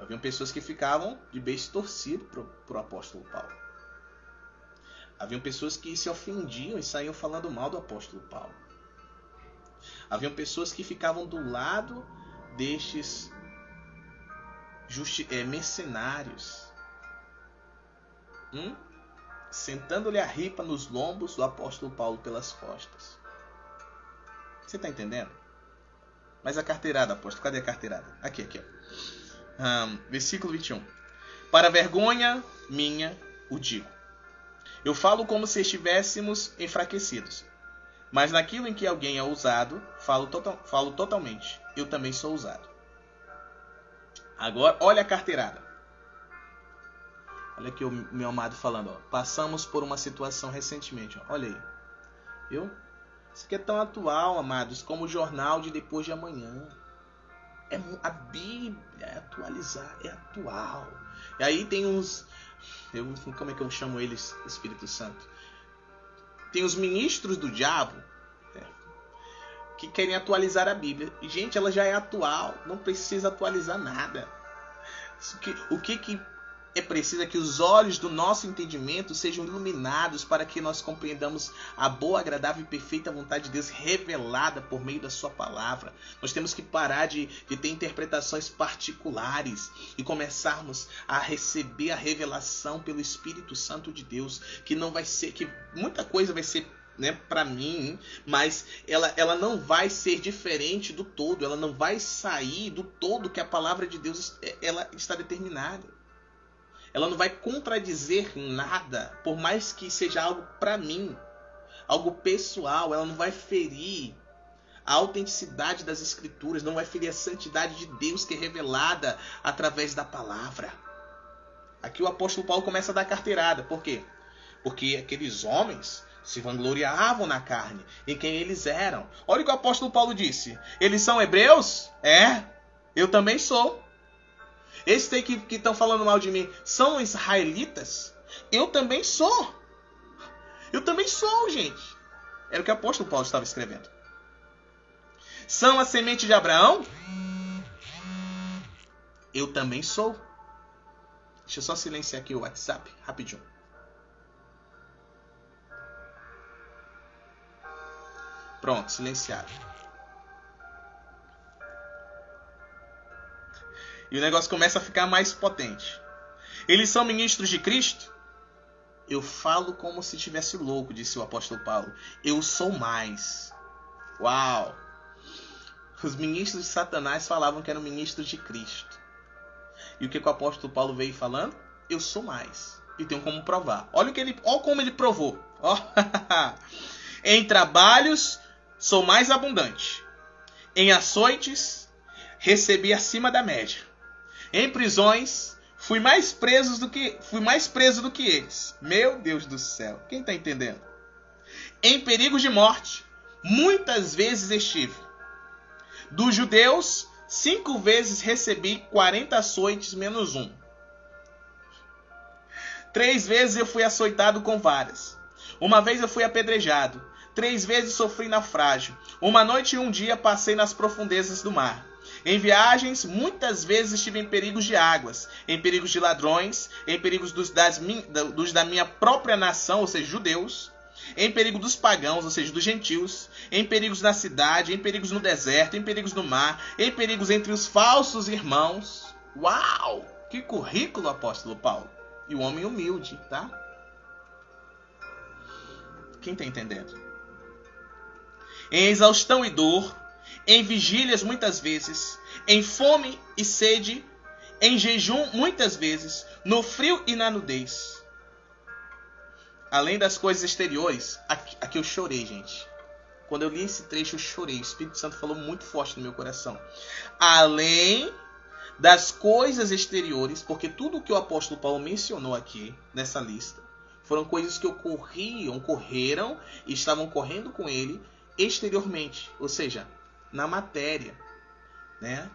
haviam pessoas que ficavam de beijo torcido para o apóstolo Paulo. Haviam pessoas que se ofendiam e saíam falando mal do apóstolo Paulo. Haviam pessoas que ficavam do lado destes mercenários, sentando-lhe a ripa nos lombos do apóstolo Paulo pelas costas. Você está entendendo? Mas a carteirada, apóstolo, cadê a carteirada? Aqui, ó. Versículo 21. Para vergonha minha o digo. Eu falo como se estivéssemos enfraquecidos. Mas naquilo em que alguém é ousado, falo totalmente. Eu também sou ousado. Agora, olha a carteirada. Olha aqui o meu amado falando. Ó. Passamos por uma situação recentemente. Ó. Olha aí. Viu? Isso aqui é tão atual, amados, como o jornal de depois de amanhã. A Bíblia é atualizar, é atual. E aí tem uns... como é que eu chamo eles, Espírito Santo? Tem os ministros do diabo, que querem atualizar a Bíblia. E, gente, ela já é atual, não precisa atualizar nada. O que é preciso é que os olhos do nosso entendimento sejam iluminados para que nós compreendamos a boa, agradável e perfeita vontade de Deus revelada por meio da sua palavra. Nós temos que parar de ter interpretações particulares e começarmos a receber a revelação pelo Espírito Santo de Deus, que não vai ser, que muita coisa vai ser, para mim, mas ela não vai ser diferente do todo, ela não vai sair do todo que a palavra de Deus ela está determinada. Ela não vai contradizer nada, por mais que seja algo para mim, algo pessoal. Ela não vai ferir a autenticidade das Escrituras, não vai ferir a santidade de Deus que é revelada através da palavra. Aqui o apóstolo Paulo começa a dar carteirada. Por quê? Porque aqueles homens se vangloriavam na carne, em quem eles eram. Olha o que o apóstolo Paulo disse. Eles são hebreus? Eu também sou. Esses aí que estão falando mal de mim são israelitas? Eu também sou. Eu também sou, gente. Era o que o apóstolo Paulo estava escrevendo. São a semente de Abraão? Eu também sou. Deixa eu só silenciar aqui o WhatsApp, rapidinho. Pronto, silenciado. E o negócio começa a ficar mais potente. Eles são ministros de Cristo? Eu falo como se estivesse louco, disse o apóstolo Paulo. Eu sou mais. Uau! Os ministros de Satanás falavam que eram ministros de Cristo. E o que o apóstolo Paulo veio falando? Eu sou mais. E tenho como provar. Olha como ele provou. Em trabalhos, sou mais abundante. Em açoites, recebi acima da média. Em prisões, fui mais preso do que eles. Meu Deus do céu. Quem está entendendo? Em perigos de morte, muitas vezes estive. Dos judeus, 5 vezes recebi 40 açoites menos 1. 3 vezes eu fui açoitado com varas. 1 vez eu fui apedrejado. 3 vezes sofri naufrágio. 1 noite e 1 dia passei nas profundezas do mar. Em viagens, muitas vezes estive em perigos de águas, em perigos de ladrões, em perigos dos da minha própria nação, ou seja, judeus, em perigo dos pagãos, ou seja, dos gentios, em perigos na cidade, em perigos no deserto, em perigos no mar, em perigos entre os falsos irmãos. Uau! Que currículo, apóstolo Paulo! E o homem humilde, tá? Quem está entendendo? Em exaustão e dor, em vigílias muitas vezes, em fome e sede, em jejum muitas vezes, no frio e na nudez. Além das coisas exteriores, aqui eu chorei, gente. Quando eu li esse trecho, eu chorei. O Espírito Santo falou muito forte no meu coração. Além das coisas exteriores, porque tudo que o apóstolo Paulo mencionou aqui, nessa lista, foram coisas que correram e estavam correndo com ele exteriormente. Ou seja, na matéria, né?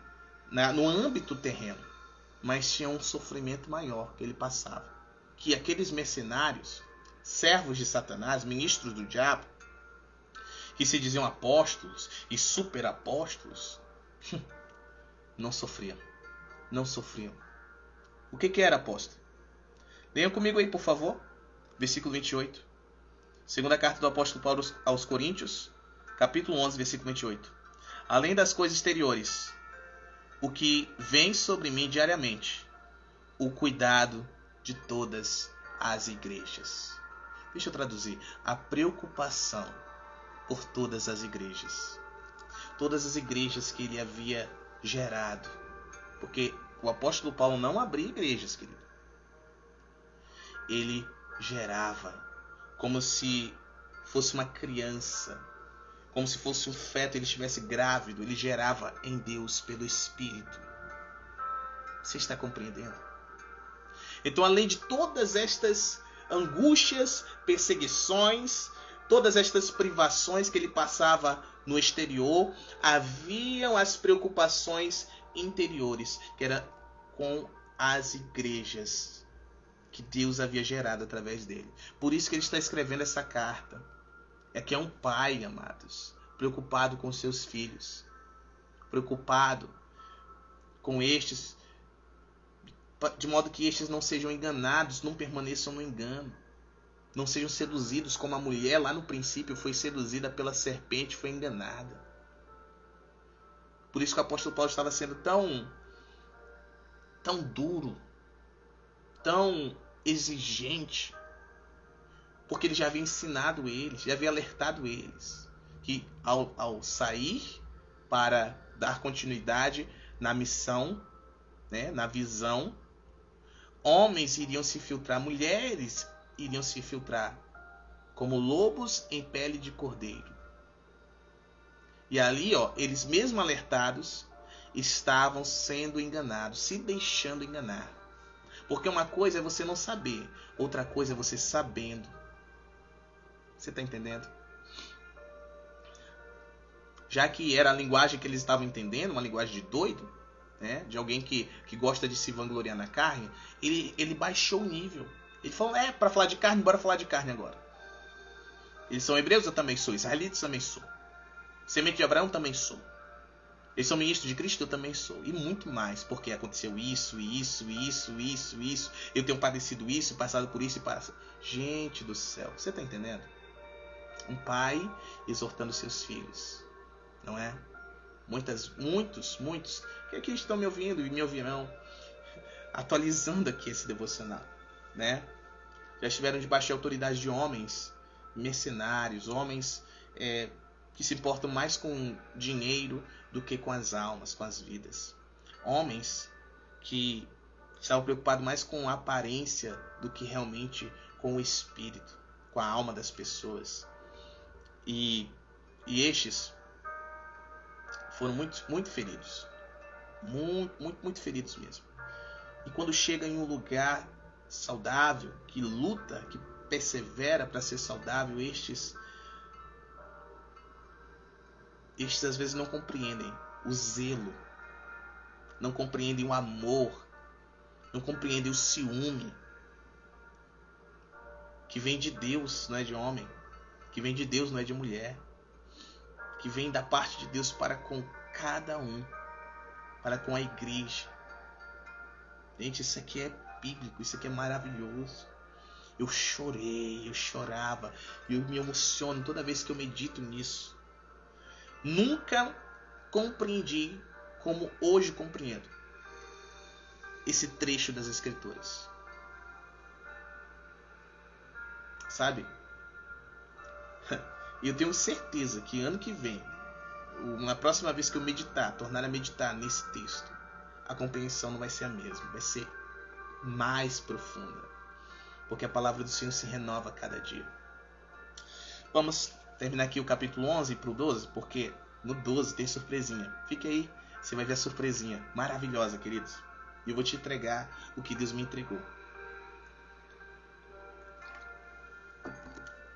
No âmbito terreno. Mas tinha um sofrimento maior que ele passava. Que aqueles mercenários, servos de Satanás, ministros do diabo, que se diziam apóstolos e superapóstolos, não sofriam. Não sofriam. O que era apóstolo? Leiam comigo aí, por favor. Versículo 28. Segunda carta do apóstolo Paulo aos Coríntios, capítulo 11, versículo 28. Além das coisas exteriores, o que vem sobre mim diariamente, o cuidado de todas as igrejas. Deixa eu traduzir. A preocupação por todas as igrejas. Todas as igrejas que ele havia gerado. Porque o apóstolo Paulo não abria igrejas, querido. Ele gerava como se fosse uma criança. Como se fosse um feto, ele estivesse grávido. Ele gerava em Deus pelo Espírito. Você está compreendendo? Então, além de todas estas angústias, perseguições, todas estas privações que ele passava no exterior, haviam as preocupações interiores, que era com as igrejas que Deus havia gerado através dele. Por isso que ele está escrevendo essa carta. É que é um pai, amados, preocupado com seus filhos, preocupado com estes, de modo que estes não sejam enganados, não permaneçam no engano, não sejam seduzidos como a mulher lá no princípio foi seduzida pela serpente, foi enganada. Por isso que o apóstolo Paulo estava sendo tão duro, tão exigente, porque ele já havia ensinado eles, já havia alertado eles, que ao sair para dar continuidade na missão, né, na visão, homens iriam se filtrar, mulheres iriam se filtrar, como lobos em pele de cordeiro. E ali, eles mesmo alertados, estavam sendo enganados, se deixando enganar. Porque uma coisa é você não saber, outra coisa é você sabendo. Você está entendendo? Já que era a linguagem que eles estavam entendendo, uma linguagem de doido, né, de alguém que gosta de se vangloriar na carne, ele baixou o nível. Ele falou, para falar de carne, bora falar de carne agora. Eles são hebreus, eu também sou. Israelitas, também sou. Semente de Abraão, também sou. Eles são ministros de Cristo, eu também sou. E muito mais, porque aconteceu isso. Eu tenho padecido isso, passado por isso e passado. Gente do céu, você está entendendo? Um pai exortando seus filhos, não é? Muitos que aqui estão me ouvindo e me ouvirão, atualizando aqui esse devocional, né? Já estiveram debaixo de autoridade de homens mercenários, homens que se importam mais com dinheiro do que com as almas, com as vidas. Homens que estavam preocupados mais com a aparência do que realmente com o espírito, com a alma das pessoas. E estes foram muito feridos. Muito feridos mesmo. E quando chega em um lugar saudável, que luta, que persevera para ser saudável, estes às vezes não compreendem o zelo, não compreendem o amor, não compreendem o ciúme, que vem de Deus, não é de homem, que vem de Deus, não é de mulher, que vem da parte de Deus para com cada um, para com a igreja. Gente, isso aqui é bíblico, isso aqui é maravilhoso. Eu chorei, eu chorava, e eu me emociono toda vez que eu medito nisso. Nunca compreendi como hoje compreendo esse trecho das Escrituras. Sabe? E eu tenho certeza que ano que vem, na próxima vez que eu tornar a meditar nesse texto, a compreensão não vai ser a mesma, vai ser mais profunda. Porque a palavra do Senhor se renova a cada dia. Vamos terminar aqui o capítulo 11 para o 12, porque no 12 tem surpresinha. Fique aí, você vai ver a surpresinha maravilhosa, queridos. E eu vou te entregar o que Deus me entregou.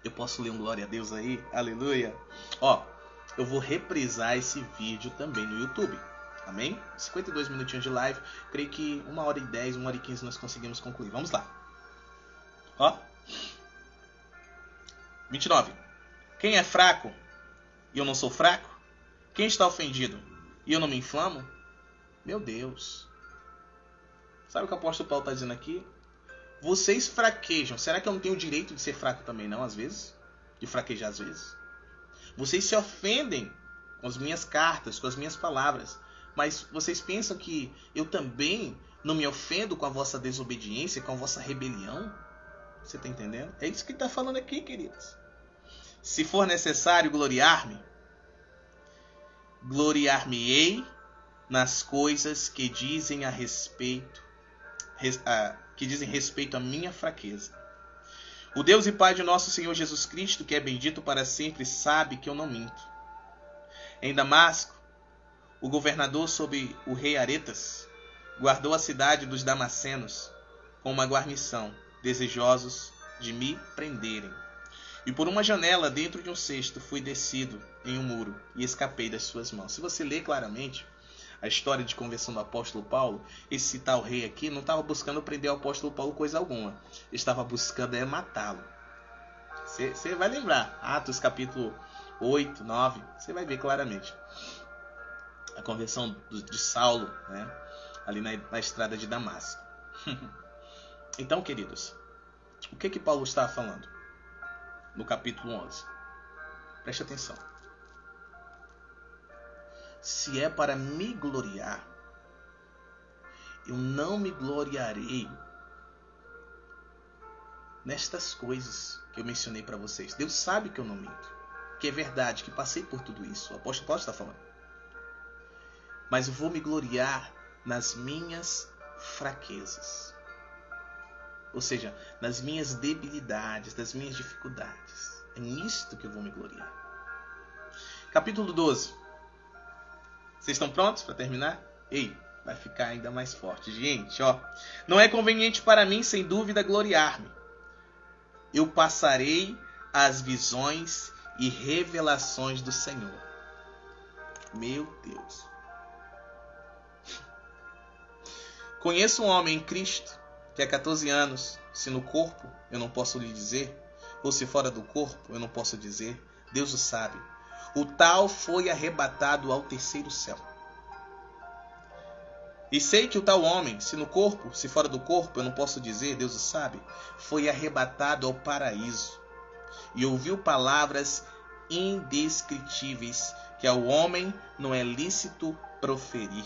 Eu posso ler um glória a Deus aí? Aleluia! Ó, eu vou reprisar esse vídeo também no YouTube. Amém? 52 minutinhos de live. Creio que 1h10, 1h15 nós conseguimos concluir. Vamos lá. Ó. 29. Quem é fraco e eu não sou fraco? Quem está ofendido e eu não me inflamo? Meu Deus. Sabe o que o apóstolo Paulo está dizendo aqui? Vocês fraquejam. Será que eu não tenho o direito de ser fraco também não, às vezes? De fraquejar às vezes? Vocês se ofendem com as minhas cartas, com as minhas palavras. Mas vocês pensam que eu também não me ofendo com a vossa desobediência, com a vossa rebelião? Você está entendendo? É isso que ele está falando aqui, queridos. Se for necessário gloriar-me, gloriar-me-ei nas coisas que dizem respeito à minha fraqueza. O Deus e Pai de nosso Senhor Jesus Cristo, que é bendito para sempre, sabe que eu não minto. Em Damasco, o governador sob o rei Aretas guardou a cidade dos Damascenos com uma guarnição, desejosos de me prenderem. E por uma janela dentro de um cesto fui descido em um muro e escapei das suas mãos. Se você ler claramente a história de conversão do apóstolo Paulo, esse tal rei aqui não estava buscando prender o apóstolo Paulo coisa alguma. Ele estava buscando matá-lo. Você vai lembrar, Atos capítulo 8, 9, você vai ver claramente a conversão de Saulo, né, ali na estrada de Damasco. Então, queridos, o que Paulo está falando no capítulo 11? Preste atenção. Se é para me gloriar, eu não me gloriarei nestas coisas que eu mencionei para vocês. Deus sabe que eu não minto, que é verdade, que passei por tudo isso. O apóstolo Paulo está falando. Mas eu vou me gloriar nas minhas fraquezas. Ou seja, nas minhas debilidades, nas minhas dificuldades. É nisto que eu vou me gloriar. Capítulo 12. Vocês estão prontos para terminar? Ei, vai ficar ainda mais forte. Gente, ó. Não é conveniente para mim, sem dúvida, gloriar-me. Eu passarei as visões e revelações do Senhor. Meu Deus. Conheço um homem em Cristo que há 14 anos, se no corpo eu não posso lhe dizer, ou se fora do corpo eu não posso dizer, Deus o sabe. O tal foi arrebatado ao terceiro céu. E sei que o tal homem, se no corpo, se fora do corpo eu não posso dizer, Deus o sabe, foi arrebatado ao paraíso. E ouviu palavras indescritíveis que ao homem não é lícito proferir.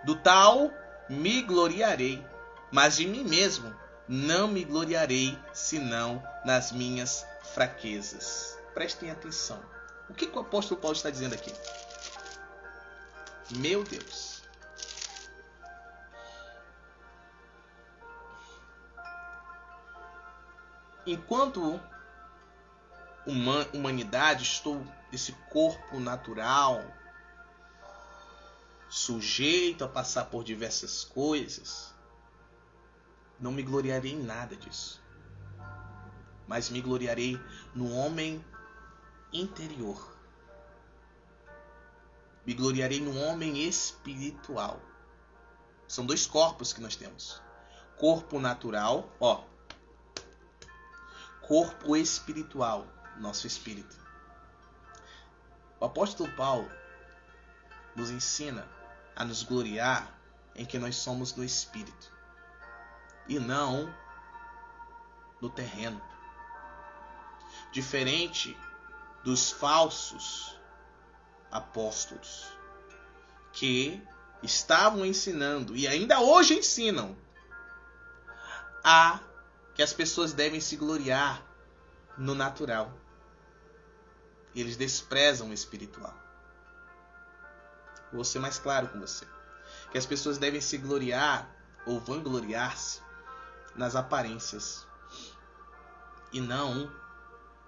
Do tal me gloriarei, mas de mim mesmo não me gloriarei, senão nas minhas fraquezas. Prestem atenção. O que o apóstolo Paulo está dizendo aqui? Meu Deus. Enquanto humanidade, estou esse corpo natural, sujeito a passar por diversas coisas, não me gloriarei em nada disso, mas me gloriarei no homem interior, me gloriarei no homem espiritual. São dois corpos que nós temos: corpo natural, corpo espiritual, nosso espírito. O apóstolo Paulo nos ensina a nos gloriar em que nós somos no espírito e não no terreno. Diferente dos falsos apóstolos que estavam ensinando e ainda hoje ensinam que as pessoas devem se gloriar no natural. Eles desprezam o espiritual. Vou ser mais claro com você. Que as pessoas devem se gloriar ou vangloriar-se nas aparências e não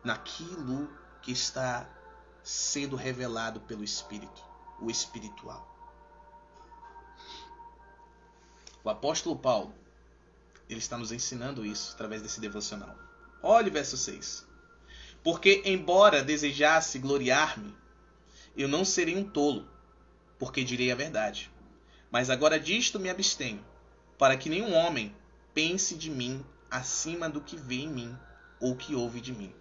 naquilo que está sendo revelado pelo Espírito, o espiritual. O apóstolo Paulo, ele está nos ensinando isso através desse devocional. Olhe o verso 6. Porque, embora desejasse gloriar-me, eu não serei um tolo, porque direi a verdade. Mas agora disto me abstenho, para que nenhum homem pense de mim acima do que vê em mim, ou que ouve de mim.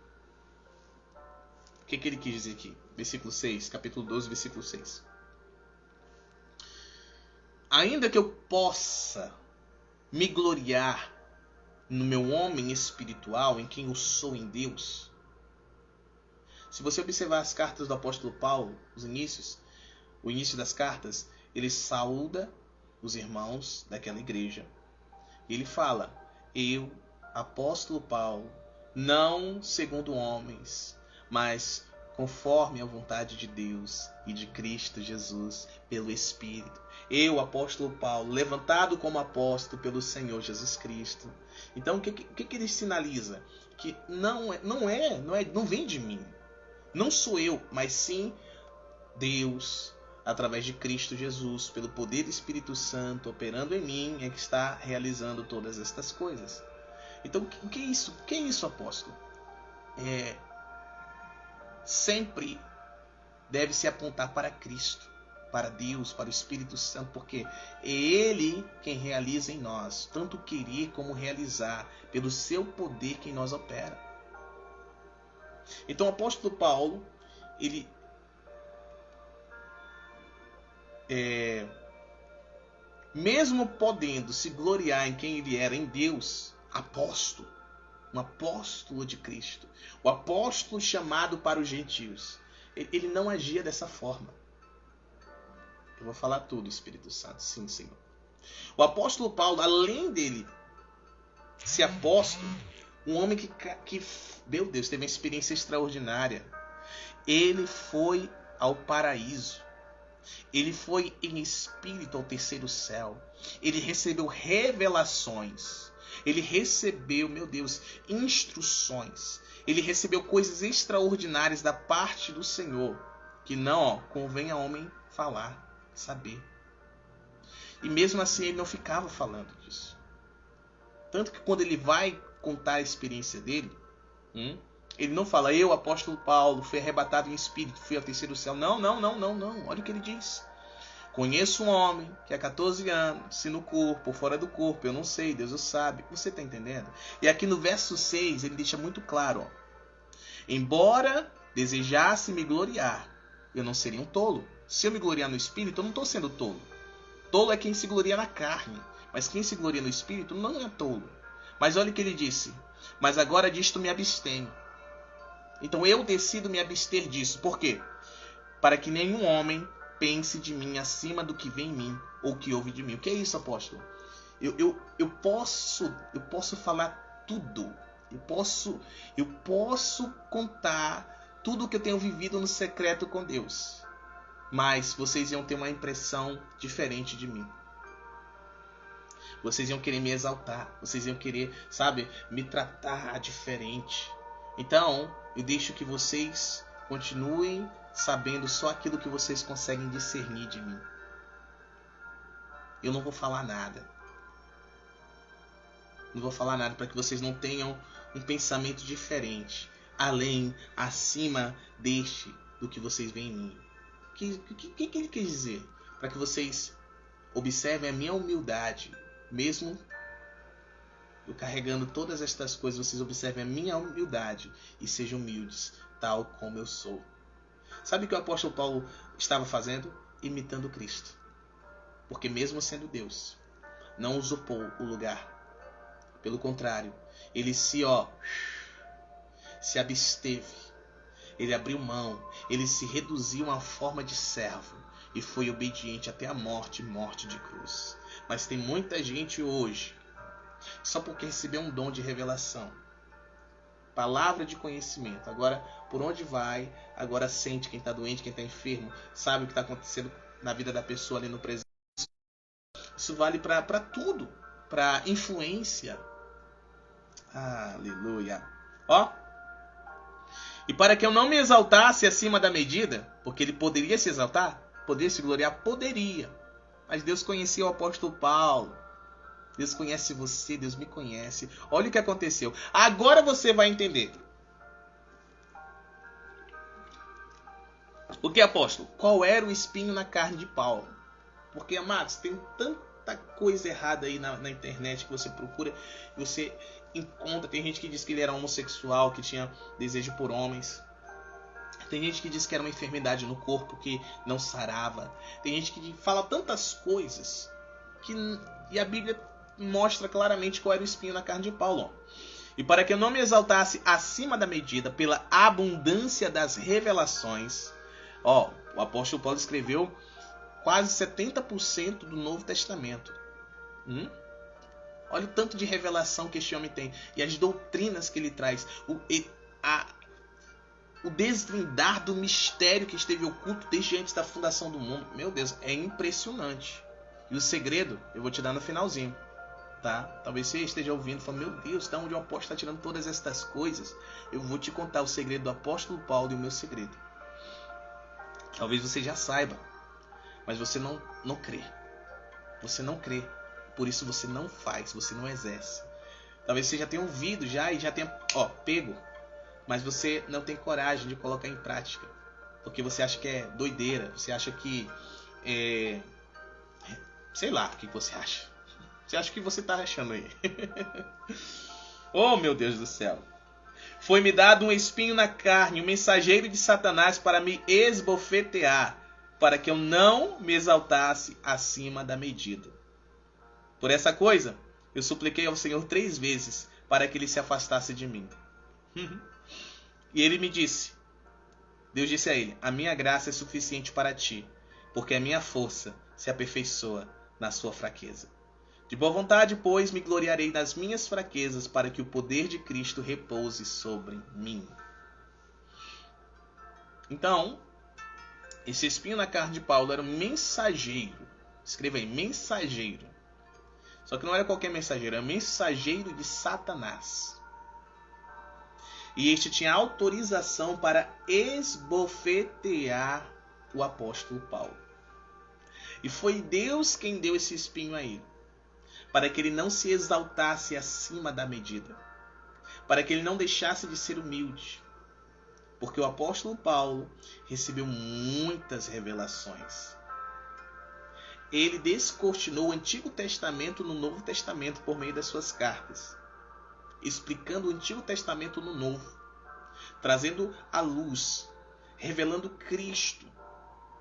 O que ele quis dizer aqui? Versículo 6, capítulo 12, versículo 6. Ainda que eu possa me gloriar no meu homem espiritual, em quem eu sou em Deus. Se você observar as cartas do apóstolo Paulo, o início das cartas, ele saúda os irmãos daquela igreja. Ele fala: eu, apóstolo Paulo, não segundo homens, mas conforme a vontade de Deus e de Cristo Jesus, pelo Espírito. Eu, apóstolo Paulo, levantado como apóstolo pelo Senhor Jesus Cristo. Então, o que ele sinaliza? Que não vem de mim. Não sou eu, mas sim Deus, através de Cristo Jesus, pelo poder do Espírito Santo operando em mim, é que está realizando todas estas coisas. Então, o que é isso? O que é isso, apóstolo? Sempre deve se apontar para Cristo, para Deus, para o Espírito Santo, porque é Ele quem realiza em nós, tanto querer como realizar, pelo seu poder que em nós opera. Então o apóstolo Paulo, ele mesmo podendo se gloriar em quem ele era em Deus, apóstolo, um apóstolo de Cristo, o apóstolo chamado para os gentios, ele não agia dessa forma. Eu vou falar tudo, Espírito Santo. Sim, Senhor. O apóstolo Paulo, além dele ser apóstolo, um homem que meu Deus, teve uma experiência extraordinária. Ele foi ao paraíso. Ele foi em espírito ao terceiro céu. Ele recebeu revelações. Ele recebeu, meu Deus, instruções. Ele recebeu coisas extraordinárias da parte do Senhor, que não convém a homem falar, saber. E mesmo assim ele não ficava falando disso. Tanto que quando ele vai contar a experiência dele, ele não fala: eu, apóstolo Paulo, fui arrebatado em espírito, fui ao terceiro céu. Não. Olha o que ele diz. Conheço um homem que há 14 anos, se no corpo ou fora do corpo, eu não sei, Deus o sabe. Você está entendendo? E aqui no verso 6 ele deixa muito claro, ó. Embora desejasse me gloriar, eu não seria um tolo. Se eu me gloriar no Espírito, eu não estou sendo tolo. Tolo é quem se gloria na carne, mas quem se gloria no Espírito não é tolo. Mas olha o que ele disse. Mas agora disto me abstenho. Então eu decido me abster disso. Por quê? Para que nenhum homem pense de mim acima do que vem em mim ou que ouve de mim. O que é isso, apóstolo? Eu posso falar tudo. Eu posso contar tudo o que eu tenho vivido no secreto com Deus. Mas vocês iam ter uma impressão diferente de mim. Vocês iam querer me exaltar. Vocês iam querer, sabe, me tratar diferente. Então, eu deixo que vocês continuem sabendo só aquilo que vocês conseguem discernir de mim. Eu não vou falar nada. Não vou falar nada para que vocês não tenham um pensamento diferente. Além, acima deste, do que vocês veem em mim. O que ele quer dizer? Para que vocês observem a minha humildade. Mesmo eu carregando todas estas coisas, vocês observem a minha humildade e sejam humildes, tal como eu sou. Sabe o que o apóstolo Paulo estava fazendo? Imitando Cristo. Porque mesmo sendo Deus, não usurpou o lugar. Pelo contrário, ele se absteve. Ele abriu mão. Ele se reduziu a uma forma de servo. E foi obediente até a morte de cruz. Mas tem muita gente hoje, só porque recebeu um dom de revelação, palavra de conhecimento, agora por onde vai, agora sente quem está doente, quem está enfermo, sabe o que está acontecendo na vida da pessoa ali no presente. Isso vale para tudo, para influência. Aleluia. E para que eu não me exaltasse acima da medida, porque ele poderia se exaltar, poderia se gloriar, poderia. Mas Deus conhecia o apóstolo Paulo. Deus conhece você, Deus me conhece. Olha o que aconteceu. Agora você vai entender. O que, apóstolo? Qual era o espinho na carne de Paulo? Porque, amados, tem tanta coisa errada aí na internet que você procura e você encontra. Tem gente que diz que ele era homossexual, que tinha desejo por homens. Tem gente que diz que era uma enfermidade no corpo que não sarava. Tem gente que fala tantas coisas e a Bíblia mostra claramente qual era o espinho na carne de Paulo. E para que eu não me exaltasse acima da medida pela abundância das revelações. O apóstolo Paulo escreveu quase 70% do Novo Testamento. Olha o tanto de revelação que este homem tem. E as doutrinas que ele traz. O desvendar do mistério que esteve oculto desde antes da fundação do mundo. Meu Deus, é impressionante. E o segredo eu vou te dar no finalzinho. Tá? Talvez você esteja ouvindo e falando, meu Deus, da onde o apóstolo está tirando todas estas coisas? Eu vou te contar o segredo do apóstolo Paulo e o meu segredo. Talvez você já saiba, mas você não crê. Você não crê. Por isso você não faz, você não exerce. Talvez você já tenha ouvido já e já tenha pego. Mas você não tem coragem de colocar em prática. Porque você acha que é doideira. Você acha que sei lá o que você acha. Você acha que você está achando aí. Oh, meu Deus do céu. Foi-me dado um espinho na carne, um mensageiro de Satanás para me esbofetear, para que eu não me exaltasse acima da medida. Por essa coisa, eu supliquei ao Senhor 3 vezes para que ele se afastasse de mim. E ele me disse, Deus disse a ele, a minha graça é suficiente para ti, porque a minha força se aperfeiçoa na sua fraqueza. De boa vontade, pois, me gloriarei nas minhas fraquezas, para que o poder de Cristo repouse sobre mim. Então, esse espinho na carne de Paulo era um mensageiro. Escreva aí, mensageiro. Só que não era qualquer mensageiro, era mensageiro de Satanás. E este tinha autorização para esbofetear o apóstolo Paulo. E foi Deus quem deu esse espinho a ele, para que ele não se exaltasse acima da medida, para que ele não deixasse de ser humilde, porque o apóstolo Paulo recebeu muitas revelações. ele descortinou o Antigo Testamento no Novo Testamento por meio das suas cartas, explicando o Antigo Testamento no Novo, trazendo a luz, revelando Cristo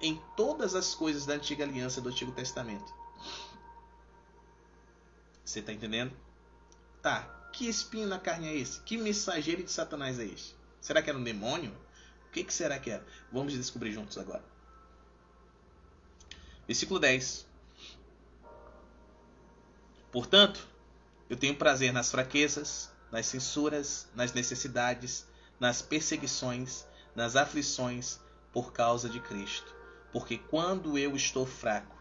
em todas as coisas da Antiga Aliança do Antigo Testamento. Você está entendendo? Tá, que espinho na carne é esse? Que mensageiro de Satanás é este? Será que era um demônio? O que será que era? Vamos descobrir juntos agora. Versículo 10. Portanto, eu tenho prazer nas fraquezas, nas censuras, nas necessidades, nas perseguições, nas aflições, por causa de Cristo. Porque quando eu estou fraco,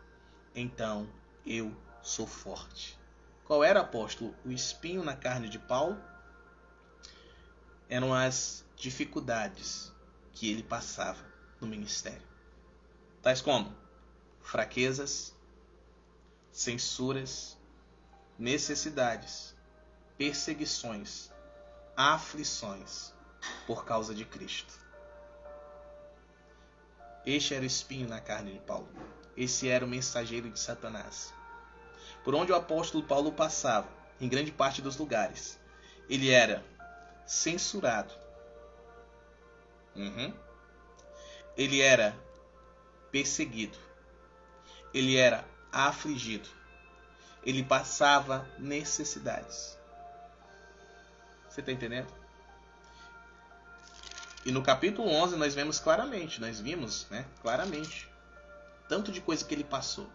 então eu sou forte. Qual era, apóstolo, o espinho na carne de Paulo? Eram as dificuldades que ele passava no ministério. Tais como fraquezas, censuras, necessidades, perseguições, aflições por causa de Cristo. Este era o espinho na carne de Paulo. Esse era o mensageiro de Satanás. Por onde o apóstolo Paulo passava, em grande parte dos lugares, ele era censurado. Ele era perseguido. Ele era afligido. Ele passava necessidades. Você está entendendo? E no capítulo 11 nós vimos claramente, claramente, tanto de coisa que ele passou.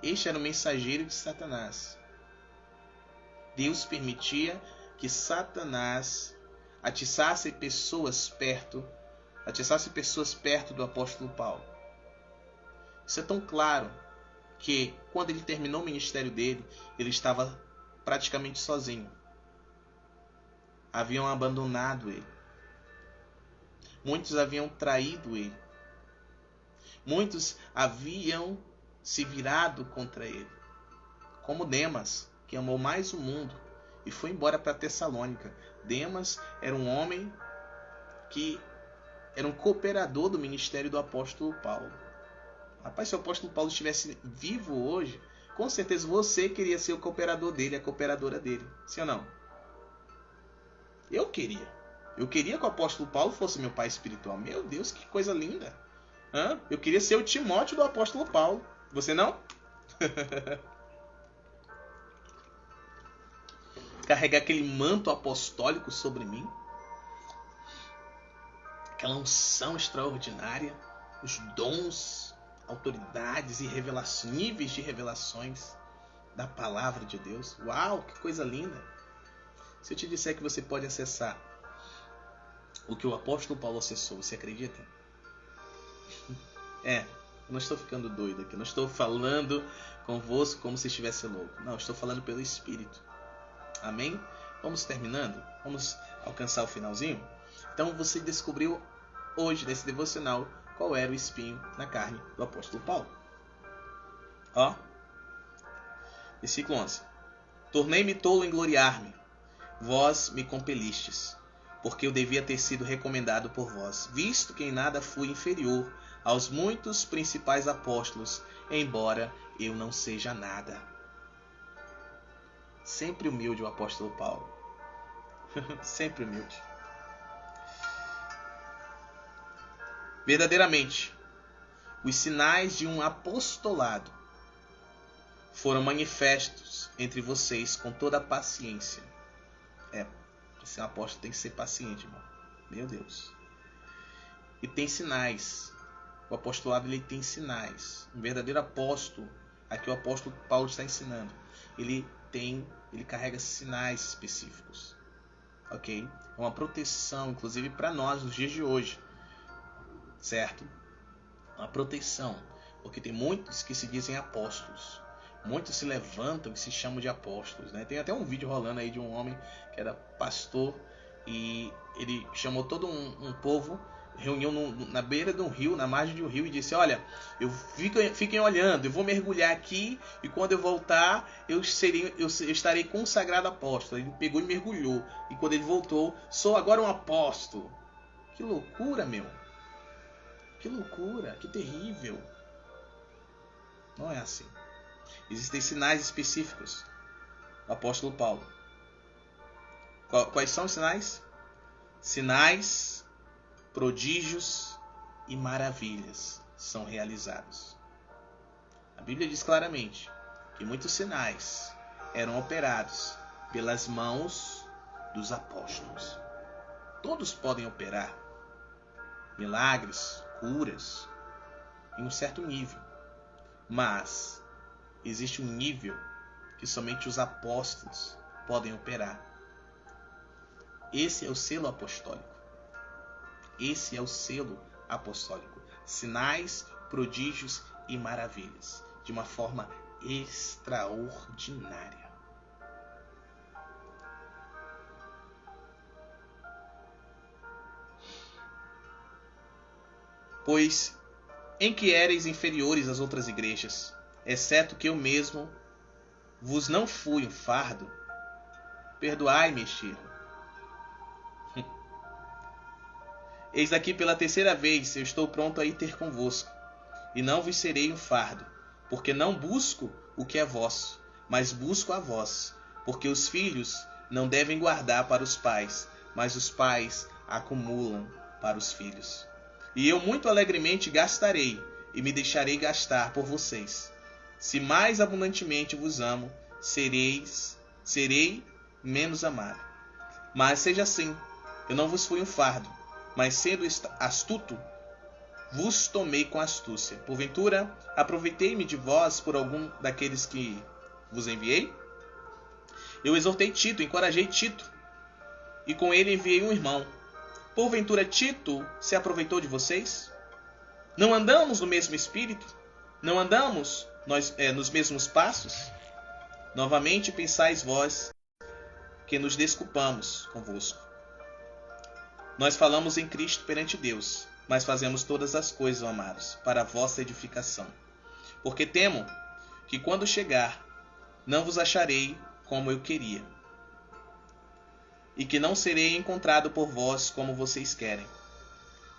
Este era o mensageiro de Satanás. Deus permitia que Satanás atiçasse pessoas perto do apóstolo Paulo. Isso é tão claro que quando ele terminou o ministério dele, ele estava praticamente sozinho. Haviam abandonado ele. Muitos haviam traído ele. Muitos haviam se virado contra ele. Como Demas, que amou mais o mundo e foi embora para Tessalônica. Demas era um homem que era um cooperador do ministério do apóstolo Paulo. Rapaz, se o apóstolo Paulo estivesse vivo hoje, com certeza você queria ser o cooperador dele, a cooperadora dele. Sim ou não? Eu queria. Eu queria que o apóstolo Paulo fosse meu pai espiritual. Meu Deus, que coisa linda. Eu queria ser o Timóteo do apóstolo Paulo. Você não? Carregar aquele manto apostólico sobre mim. Aquela unção extraordinária. Os dons, autoridades e revelações, níveis de revelações da palavra de Deus. Uau, que coisa linda. Se eu te disser que você pode acessar o que o apóstolo Paulo acessou, você acredita? Eu não estou ficando doido aqui. Eu não estou falando convosco como se estivesse louco. Não, estou falando pelo Espírito. Amém? Vamos terminando? Vamos alcançar o finalzinho? Então você descobriu hoje, nesse devocional, qual era o espinho na carne do apóstolo Paulo. Versículo 11. Tornei-me tolo em gloriar-me. Vós me compelistes, porque eu devia ter sido recomendado por vós, visto que em nada fui inferior aos muitos principais apóstolos, embora eu não seja nada. Sempre humilde o apóstolo Paulo. Sempre humilde. Verdadeiramente, os sinais de um apostolado foram manifestos entre vocês com toda a paciência. Esse apóstolo tem que ser paciente, irmão. Meu Deus. E tem sinais. O apostolado ele tem sinais. Um verdadeiro apóstolo, aqui o apóstolo Paulo está ensinando, ele carrega sinais específicos. Ok? É uma proteção, inclusive para nós nos dias de hoje. Certo? Uma proteção. Porque tem muitos que se dizem apóstolos. Muitos se levantam e se chamam de apóstolos, né? Tem até um vídeo rolando aí de um homem que era pastor e ele chamou todo um povo, reuniu na beira de um rio, na margem de um rio e disse: olha, fiquem olhando, eu vou mergulhar aqui e quando eu voltar eu estarei consagrado apóstolo. Ele pegou e mergulhou e quando ele voltou, sou agora um apóstolo. Que loucura, meu! Que que loucura, que terrível. Não é assim. Existem sinais específicos. O apóstolo Paulo. Quais são os sinais? Sinais, prodígios e maravilhas são realizados. A Bíblia diz claramente que muitos sinais eram operados pelas mãos dos apóstolos. Todos podem operar milagres, curas, em um certo nível. Mas existe um nível que somente os apóstolos podem operar. Esse é o selo apostólico. Esse é o selo apostólico. Sinais, prodígios e maravilhas. De uma forma extraordinária. Pois em que éreis inferiores às outras igrejas, exceto que eu mesmo vos não fui um fardo, perdoai-me este erro. Eis aqui pela terceira vez eu estou pronto a ir ter convosco, e não vos serei um fardo, porque não busco o que é vosso, mas busco a vós, porque os filhos não devem guardar para os pais, mas os pais acumulam para os filhos. E eu muito alegremente gastarei, e me deixarei gastar por vocês. Se mais abundantemente vos amo, serei menos amado. Mas seja assim, eu não vos fui um fardo, mas sendo astuto, vos tomei com astúcia. Porventura, aproveitei-me de vós por algum daqueles que vos enviei? Eu exortei Tito, encorajei Tito, e com ele enviei um irmão. Porventura Tito se aproveitou de vocês? Não andamos no mesmo espírito? Não andamos nos mesmos passos? Novamente pensais vós que nos desculpamos convosco. Nós falamos em Cristo perante Deus, mas fazemos todas as coisas, amados, para a vossa edificação. Porque temo que quando chegar, não vos acharei como eu queria, e que não serei encontrado por vós como vocês querem.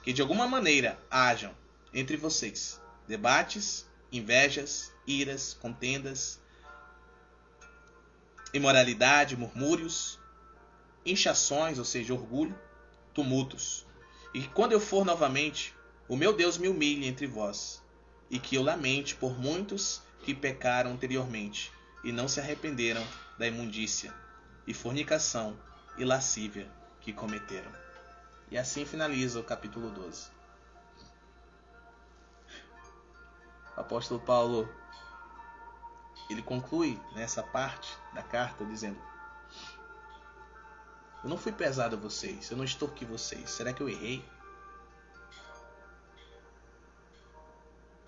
Que de alguma maneira hajam entre vocês debates, invejas, iras, contendas, imoralidade, murmúrios, inchações, ou seja, orgulho, tumultos. E que quando eu for novamente, o meu Deus me humilhe entre vós, e que eu lamente por muitos que pecaram anteriormente, e não se arrependeram da imundícia, e fornicação, e lascívia que cometeram. E assim finaliza o capítulo 12. O apóstolo Paulo, ele conclui nessa parte da carta dizendo: eu não fui pesado a vocês, eu não extorqui vocês. Será que eu errei?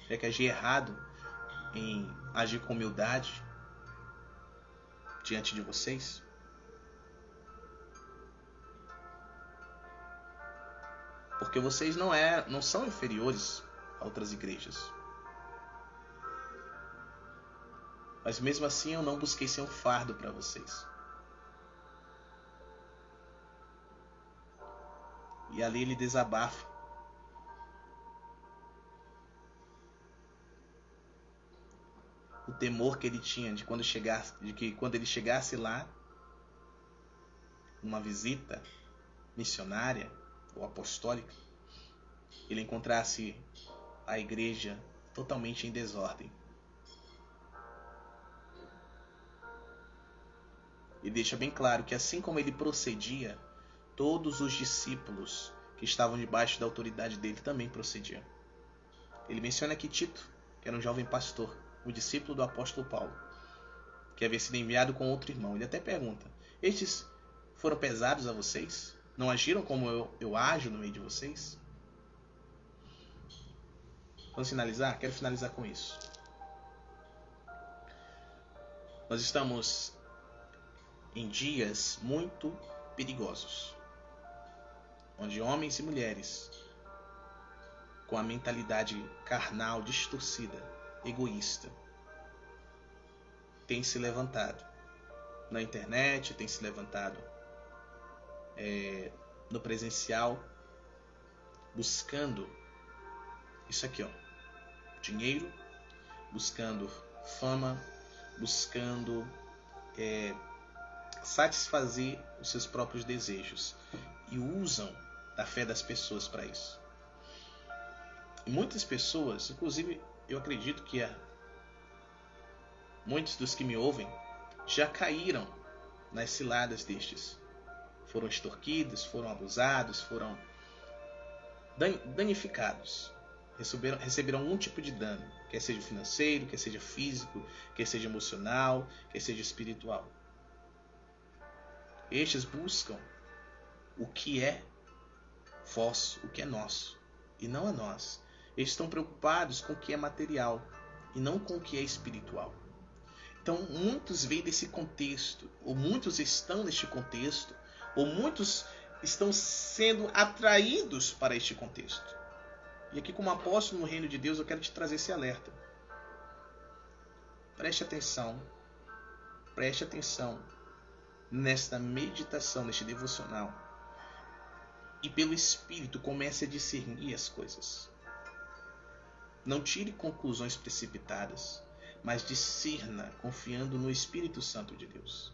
Será que agi errado em agir com humildade diante de vocês? Porque vocês não são inferiores a outras igrejas. Mas mesmo assim eu não busquei ser um fardo para vocês. E ali ele desabafa. O temor que ele tinha de que quando ele chegasse lá, numa visita missionária ou apostólica, ele encontrasse a igreja totalmente em desordem. E deixa bem claro que assim como ele procedia, todos os discípulos que estavam debaixo da autoridade dele também procediam. Ele menciona aqui Tito, que era um jovem pastor, o discípulo do apóstolo Paulo, que havia sido enviado com outro irmão. Ele até pergunta: estes foram pesados a vocês? Não agiram como eu ajo no meio de vocês? Vamos finalizar? Quero finalizar com isso. Nós estamos em dias muito perigosos, onde homens e mulheres com a mentalidade carnal distorcida, egoísta, têm se levantado na internet, têm se levantado no presencial, buscando isso aqui, ó, dinheiro, buscando fama, buscando satisfazer os seus próprios desejos, e usam da fé das pessoas para isso. E muitas pessoas, inclusive eu acredito que muitos dos que me ouvem já caíram nas ciladas destes. Foram extorquidos, foram abusados, foram danificados. Receberam algum tipo de dano, quer seja financeiro, quer seja físico, quer seja emocional, quer seja espiritual. Estes buscam o que é vosso, o que é nosso, e não a nós. Eles estão preocupados com o que é material e não com o que é espiritual. Então muitos vêm desse contexto, ou muitos estão neste contexto, ou muitos estão sendo atraídos para este contexto. E aqui, como apóstolo no reino de Deus, eu quero te trazer esse alerta. Preste atenção nesta meditação, neste devocional, e pelo Espírito comece a discernir as coisas. Não tire conclusões precipitadas, mas discerna confiando no Espírito Santo de Deus.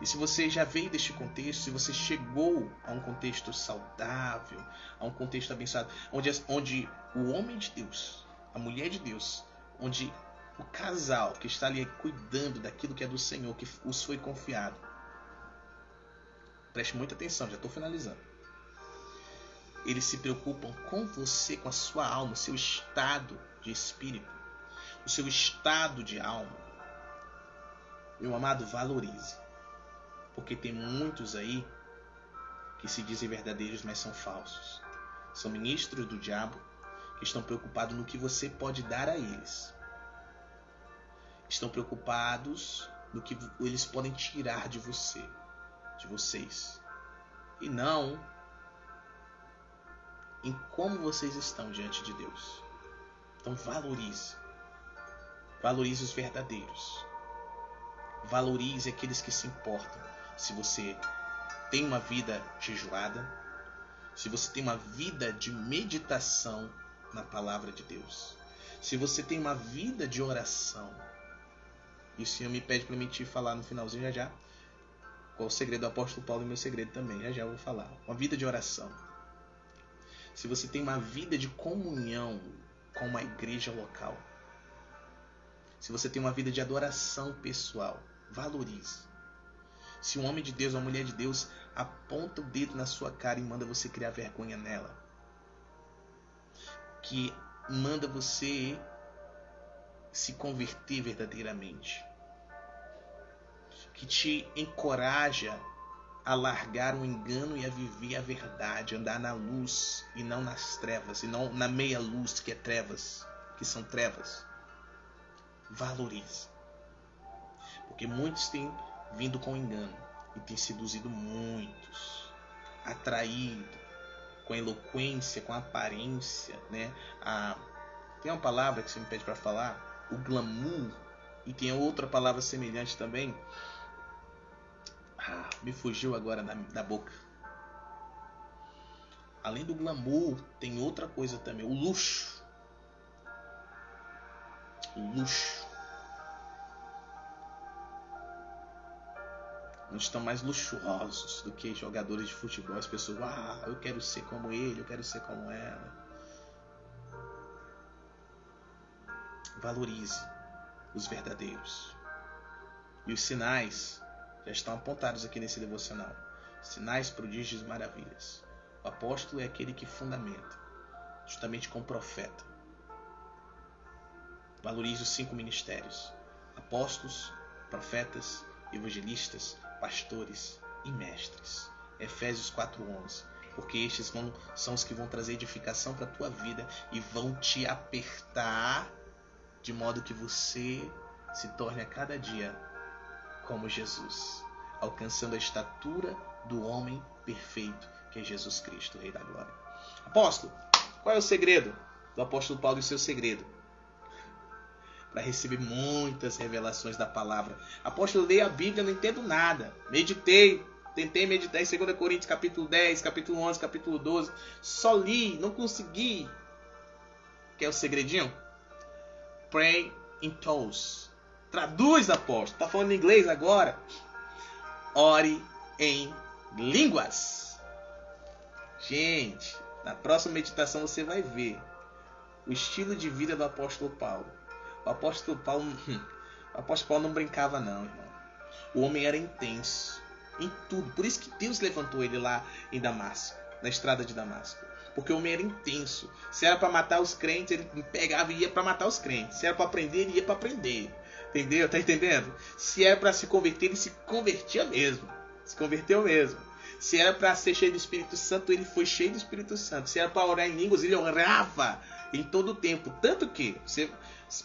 E se você já veio deste contexto, se você chegou a um contexto saudável, a um contexto abençoado, onde o homem de Deus, a mulher de Deus, onde o casal que está ali cuidando daquilo que é do Senhor, que os foi confiado, preste muita atenção, já estou finalizando. Eles se preocupam com você, com a sua alma, o seu estado de espírito, o seu estado de alma. Meu amado, valorize. Porque tem muitos aí que se dizem verdadeiros, mas são falsos. São ministros do diabo que estão preocupados no que você pode dar a eles. Estão preocupados no que eles podem tirar de você, de vocês. E não em como vocês estão diante de Deus. Então valorize. Valorize os verdadeiros. Valorize aqueles que se importam. Se você tem uma vida jejuada, se você tem uma vida de meditação na palavra de Deus, se você tem uma vida de oração, e o Senhor me pede para mim te falar no finalzinho já, qual o segredo do apóstolo Paulo e meu segredo também, já eu vou falar. Uma vida de oração. Se você tem uma vida de comunhão com uma igreja local, se você tem uma vida de adoração pessoal, valorize. Se um homem de Deus ou uma mulher de Deus aponta o dedo na sua cara e manda você criar vergonha nela, que manda você se converter verdadeiramente, que te encoraja a largar o engano e a viver a verdade, andar na luz e não nas trevas, e não na meia luz que é trevas, que são trevas. Valorize. Porque muitos têm vindo com engano e têm seduzido muitos, atraído com a eloquência, com a aparência, né? Tem uma palavra que você me pede para falar, o glamour, e tem outra palavra semelhante também. Me fugiu agora da boca. Além do glamour, tem outra coisa também, o luxo. O luxo. Não estão mais luxuosos do que jogadores de futebol. As pessoas, eu quero ser como ele, eu quero ser como ela. Valorize os verdadeiros. E os sinais já estão apontados aqui nesse devocional. Sinais, prodígios e maravilhas. O apóstolo é aquele que fundamenta, justamente com o profeta. Valorize os 5 ministérios: apóstolos, profetas, evangelistas, pastores e mestres. Efésios 4:11. Porque estes são os que vão trazer edificação para a tua vida e vão te apertar de modo que você se torne a cada dia como Jesus, alcançando a estatura do homem perfeito, que é Jesus Cristo, o Rei da Glória. Apóstolo, qual é o segredo do apóstolo Paulo e o seu segredo? Para receber muitas revelações da palavra. Apóstolo, leio a Bíblia, não entendo nada. Tentei meditar em 2 Coríntios capítulo 10, capítulo 11, capítulo 12. Só li, não consegui Quer o segredinho? Pray in tongues. Traduz, apóstolo. Tá falando inglês agora? Ore em línguas. Gente, na próxima meditação você vai ver o estilo de vida do apóstolo Paulo. O apóstolo Paulo não brincava não, irmão. O homem era intenso em tudo. Por isso que Deus levantou ele lá em Damasco, na estrada de Damasco. Porque o homem era intenso. Se era para matar os crentes, ele pegava e ia para matar os crentes. Se era para aprender, ele ia para aprender. Entendeu? Tá entendendo? Se era para se converter, ele se convertia mesmo. Se converteu mesmo. Se era para ser cheio do Espírito Santo, ele foi cheio do Espírito Santo. Se era para orar em línguas, ele orava em todo o tempo. Tanto que você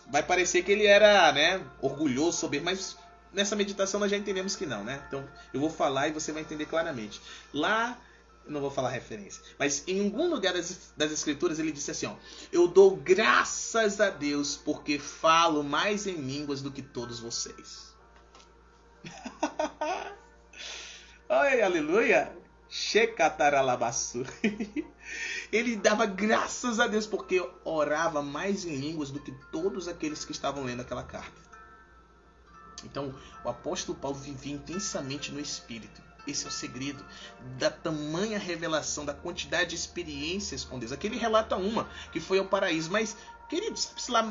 vai parecer que ele era, né, orgulhoso, soberbo, mas nessa meditação nós já entendemos que não, né? Então eu vou falar e você vai entender claramente. Lá, eu não vou falar referência, mas em algum lugar das Escrituras ele disse assim, ó: eu dou graças a Deus porque falo mais em línguas do que todos vocês. Oi, aleluia! Shecataralabaçu. Ele dava graças a Deus porque orava mais em línguas do que todos aqueles que estavam lendo aquela carta. Então, o apóstolo Paulo vivia intensamente no Espírito. Esse é o segredo da tamanha revelação, da quantidade de experiências com Deus. Aqui ele relata uma, que foi ao paraíso. Mas, querido, sabe-se lá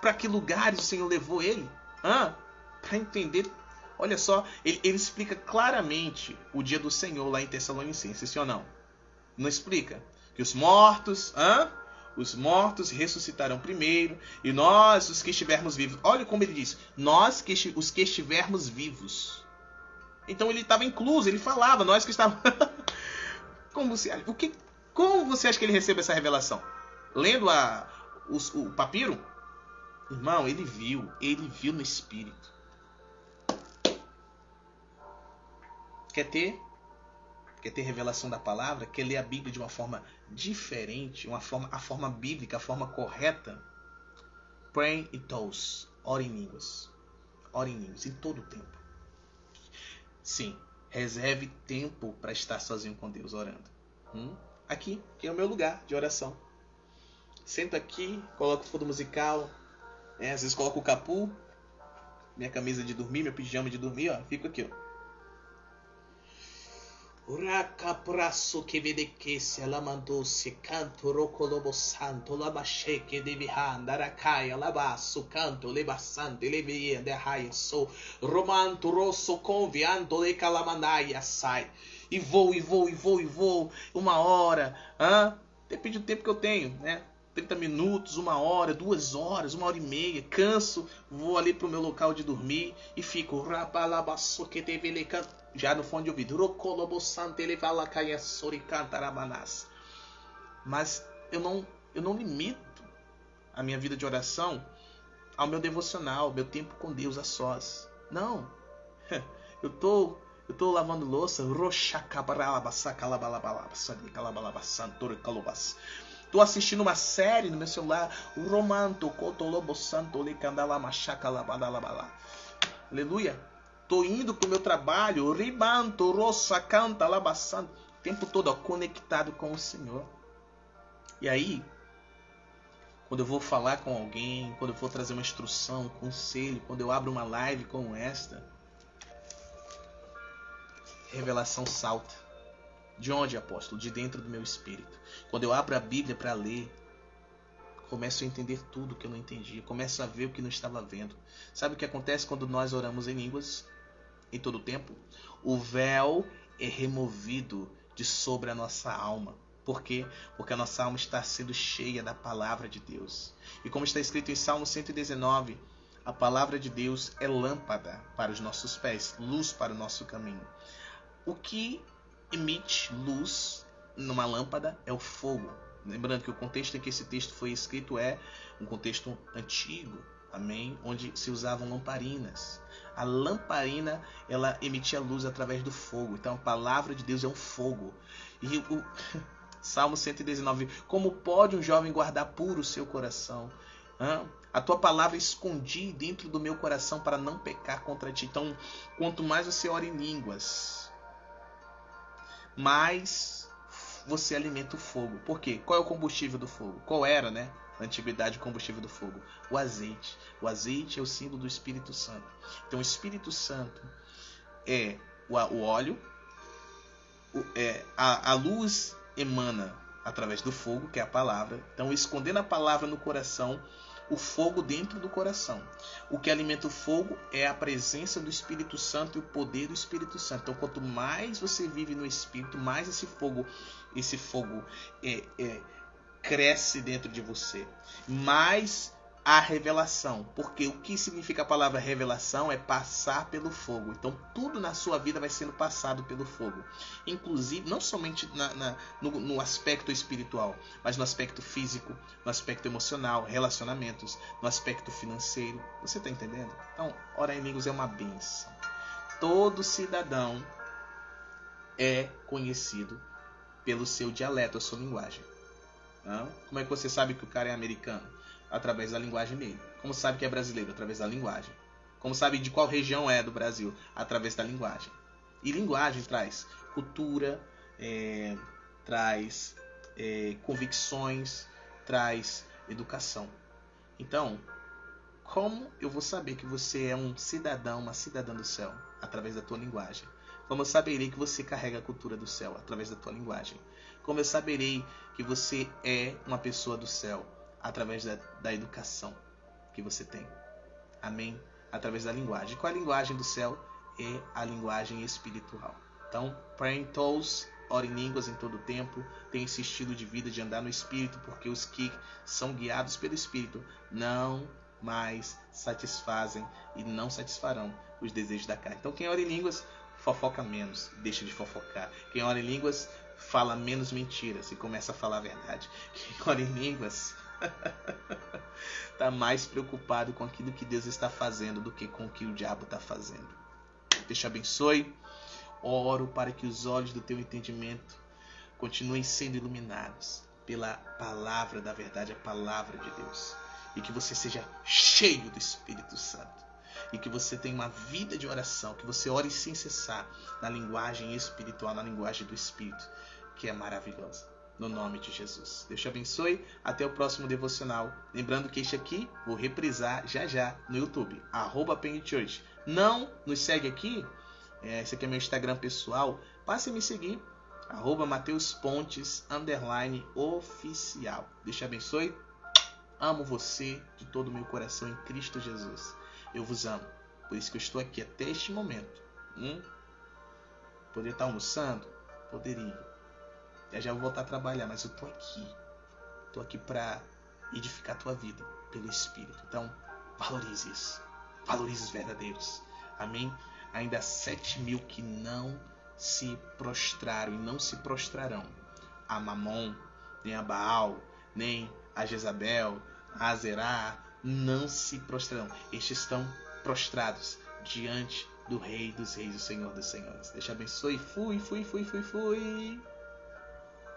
para que lugares o Senhor levou ele? Para entender. Olha só, ele explica claramente o dia do Senhor lá em Tessalonicenses, sim ou não? Não explica? Que os mortos ressuscitarão primeiro, e nós, os que estivermos vivos. Olha como ele diz: nós, os que estivermos vivos. Então ele estava incluso, ele falava, nós que estávamos. Como você acha que ele recebe essa revelação? Lendo o papiro? Irmão, ele viu no Espírito. Quer ter revelação da palavra? Quer ler a Bíblia de uma forma diferente, a forma bíblica, a forma correta? Pray in tongues. Ore em línguas. Ore em línguas em todo o tempo. Sim, reserve tempo para estar sozinho com Deus orando. Aqui, que é o meu lugar de oração. Sento aqui, coloco o fundo musical, às vezes coloco o capu, minha camisa de dormir, meu pijama de dormir, ó, fico aqui, ó. Uraca praço que vedequece alamandoce canto rocolobo santo labacheque de vihanda racaia labaço canto lebassante levia de raia sou romanto rosso convianto le calamandaia sai e vou 1 hora, depende do tempo que eu tenho, né? 30 minutos, 1 hora, 2 horas, 1h30, canso, vou ali pro meu local de dormir e fico já no fone de ouvido. Mas eu não limito a minha vida de oração ao meu devocional, ao meu tempo com Deus a sós. Não. Eu tô lavando louça, tô assistindo uma série no meu celular, aleluia. Tô indo pro meu trabalho, o tempo todo conectado com o Senhor. E aí, quando eu vou falar com alguém, quando eu for trazer uma instrução, um conselho, quando eu abro uma live como esta, revelação salta. De onde, apóstolo? De dentro do meu espírito. Quando eu abro a Bíblia para ler, começo a entender tudo que eu não entendia. Começo a ver o que não estava vendo. Sabe o que acontece quando nós oramos em línguas? Em todo o tempo? O véu é removido de sobre a nossa alma. Por quê? Porque a nossa alma está sendo cheia da palavra de Deus. E como está escrito em Salmo 119, a palavra de Deus é lâmpada para os nossos pés, luz para o nosso caminho. O que emite luz numa lâmpada é o fogo. Lembrando que o contexto em que esse texto foi escrito é um contexto antigo, amém? Onde se usavam lamparinas. A lamparina, ela emitia luz através do fogo. Então a palavra de Deus é um fogo. E o Salmo 119, como pode um jovem guardar puro o seu coração? A tua palavra escondi dentro do meu coração para não pecar contra ti. Então, quanto mais você ora em línguas, mais você alimenta o fogo. Por quê? Qual é o combustível do fogo? Qual era, né? Na antiguidade, o combustível do fogo. O azeite. O azeite é o símbolo do Espírito Santo. Então, o Espírito Santo é o óleo. A luz emana através do fogo, que é a palavra. Então, escondendo a palavra no coração, o fogo dentro do coração. O que alimenta o fogo é a presença do Espírito Santo e o poder do Espírito Santo. Então, quanto mais você vive no Espírito, mais esse fogo cresce dentro de você. Mais a revelação. Porque o que significa a palavra revelação é passar pelo fogo. Então, tudo na sua vida vai sendo passado pelo fogo. Inclusive, não somente no aspecto espiritual, mas no aspecto físico, no aspecto emocional, relacionamentos, no aspecto financeiro. Você está entendendo? Então, orar em línguas é uma bênção. Todo cidadão é conhecido pelo seu dialeto, a sua linguagem. Não? Como é que você sabe que o cara é americano? Através da linguagem dele. Como sabe que é brasileiro? Através da linguagem. Como sabe de qual região é do Brasil? Através da linguagem. E linguagem traz cultura, traz convicções, traz educação. Então, como eu vou saber que você é um cidadão, uma cidadã do céu? Através da tua linguagem. Como eu saberei que você carrega a cultura do céu? Através da tua linguagem. Como eu saberei que você é uma pessoa do céu? Através da educação que você tem. Amém? Através da linguagem. Qual é a linguagem do céu? É a linguagem espiritual. Então, praying tongues, ora em línguas em todo o tempo. Tem esse estilo de vida de andar no Espírito, porque os que são guiados pelo Espírito não mais satisfazem e não satisfarão os desejos da carne. Então, quem ora em línguas, fofoca menos, deixa de fofocar. Quem ora em línguas, fala menos mentiras e começa a falar a verdade. Quem ora em línguas está mais preocupado com aquilo que Deus está fazendo do que com o que o diabo está fazendo. Deus te abençoe. Oro para que os olhos do teu entendimento continuem sendo iluminados pela palavra da verdade, a palavra de Deus. E que você seja cheio do Espírito Santo. E que você tenha uma vida de oração, que você ore sem cessar na linguagem espiritual, na linguagem do Espírito, que é maravilhosa. No nome de Jesus. Deus te abençoe. Até o próximo devocional. Lembrando que este aqui vou reprisar já no YouTube. @PennyChurch. Não nos segue aqui. Esse aqui é meu Instagram pessoal. Passe a me seguir. @MatheusPontes_oficial. Deus te abençoe. Amo você de todo o meu coração em Cristo Jesus. Eu vos amo. Por isso que eu estou aqui até este momento. Poderia estar almoçando? Poderia. Já vou voltar a trabalhar, mas eu tô aqui. Tô aqui para edificar a tua vida pelo Espírito. Então, valorize isso. Valorize os verdadeiros. Amém? Ainda há 7.000 que não se prostraram e não se prostrarão a Mamon, nem a Baal, nem a Jezabel, a Azerá. Não se prostrarão. Estes estão prostrados diante do Rei dos Reis, o Senhor dos Senhores. Deus te abençoe. Fui.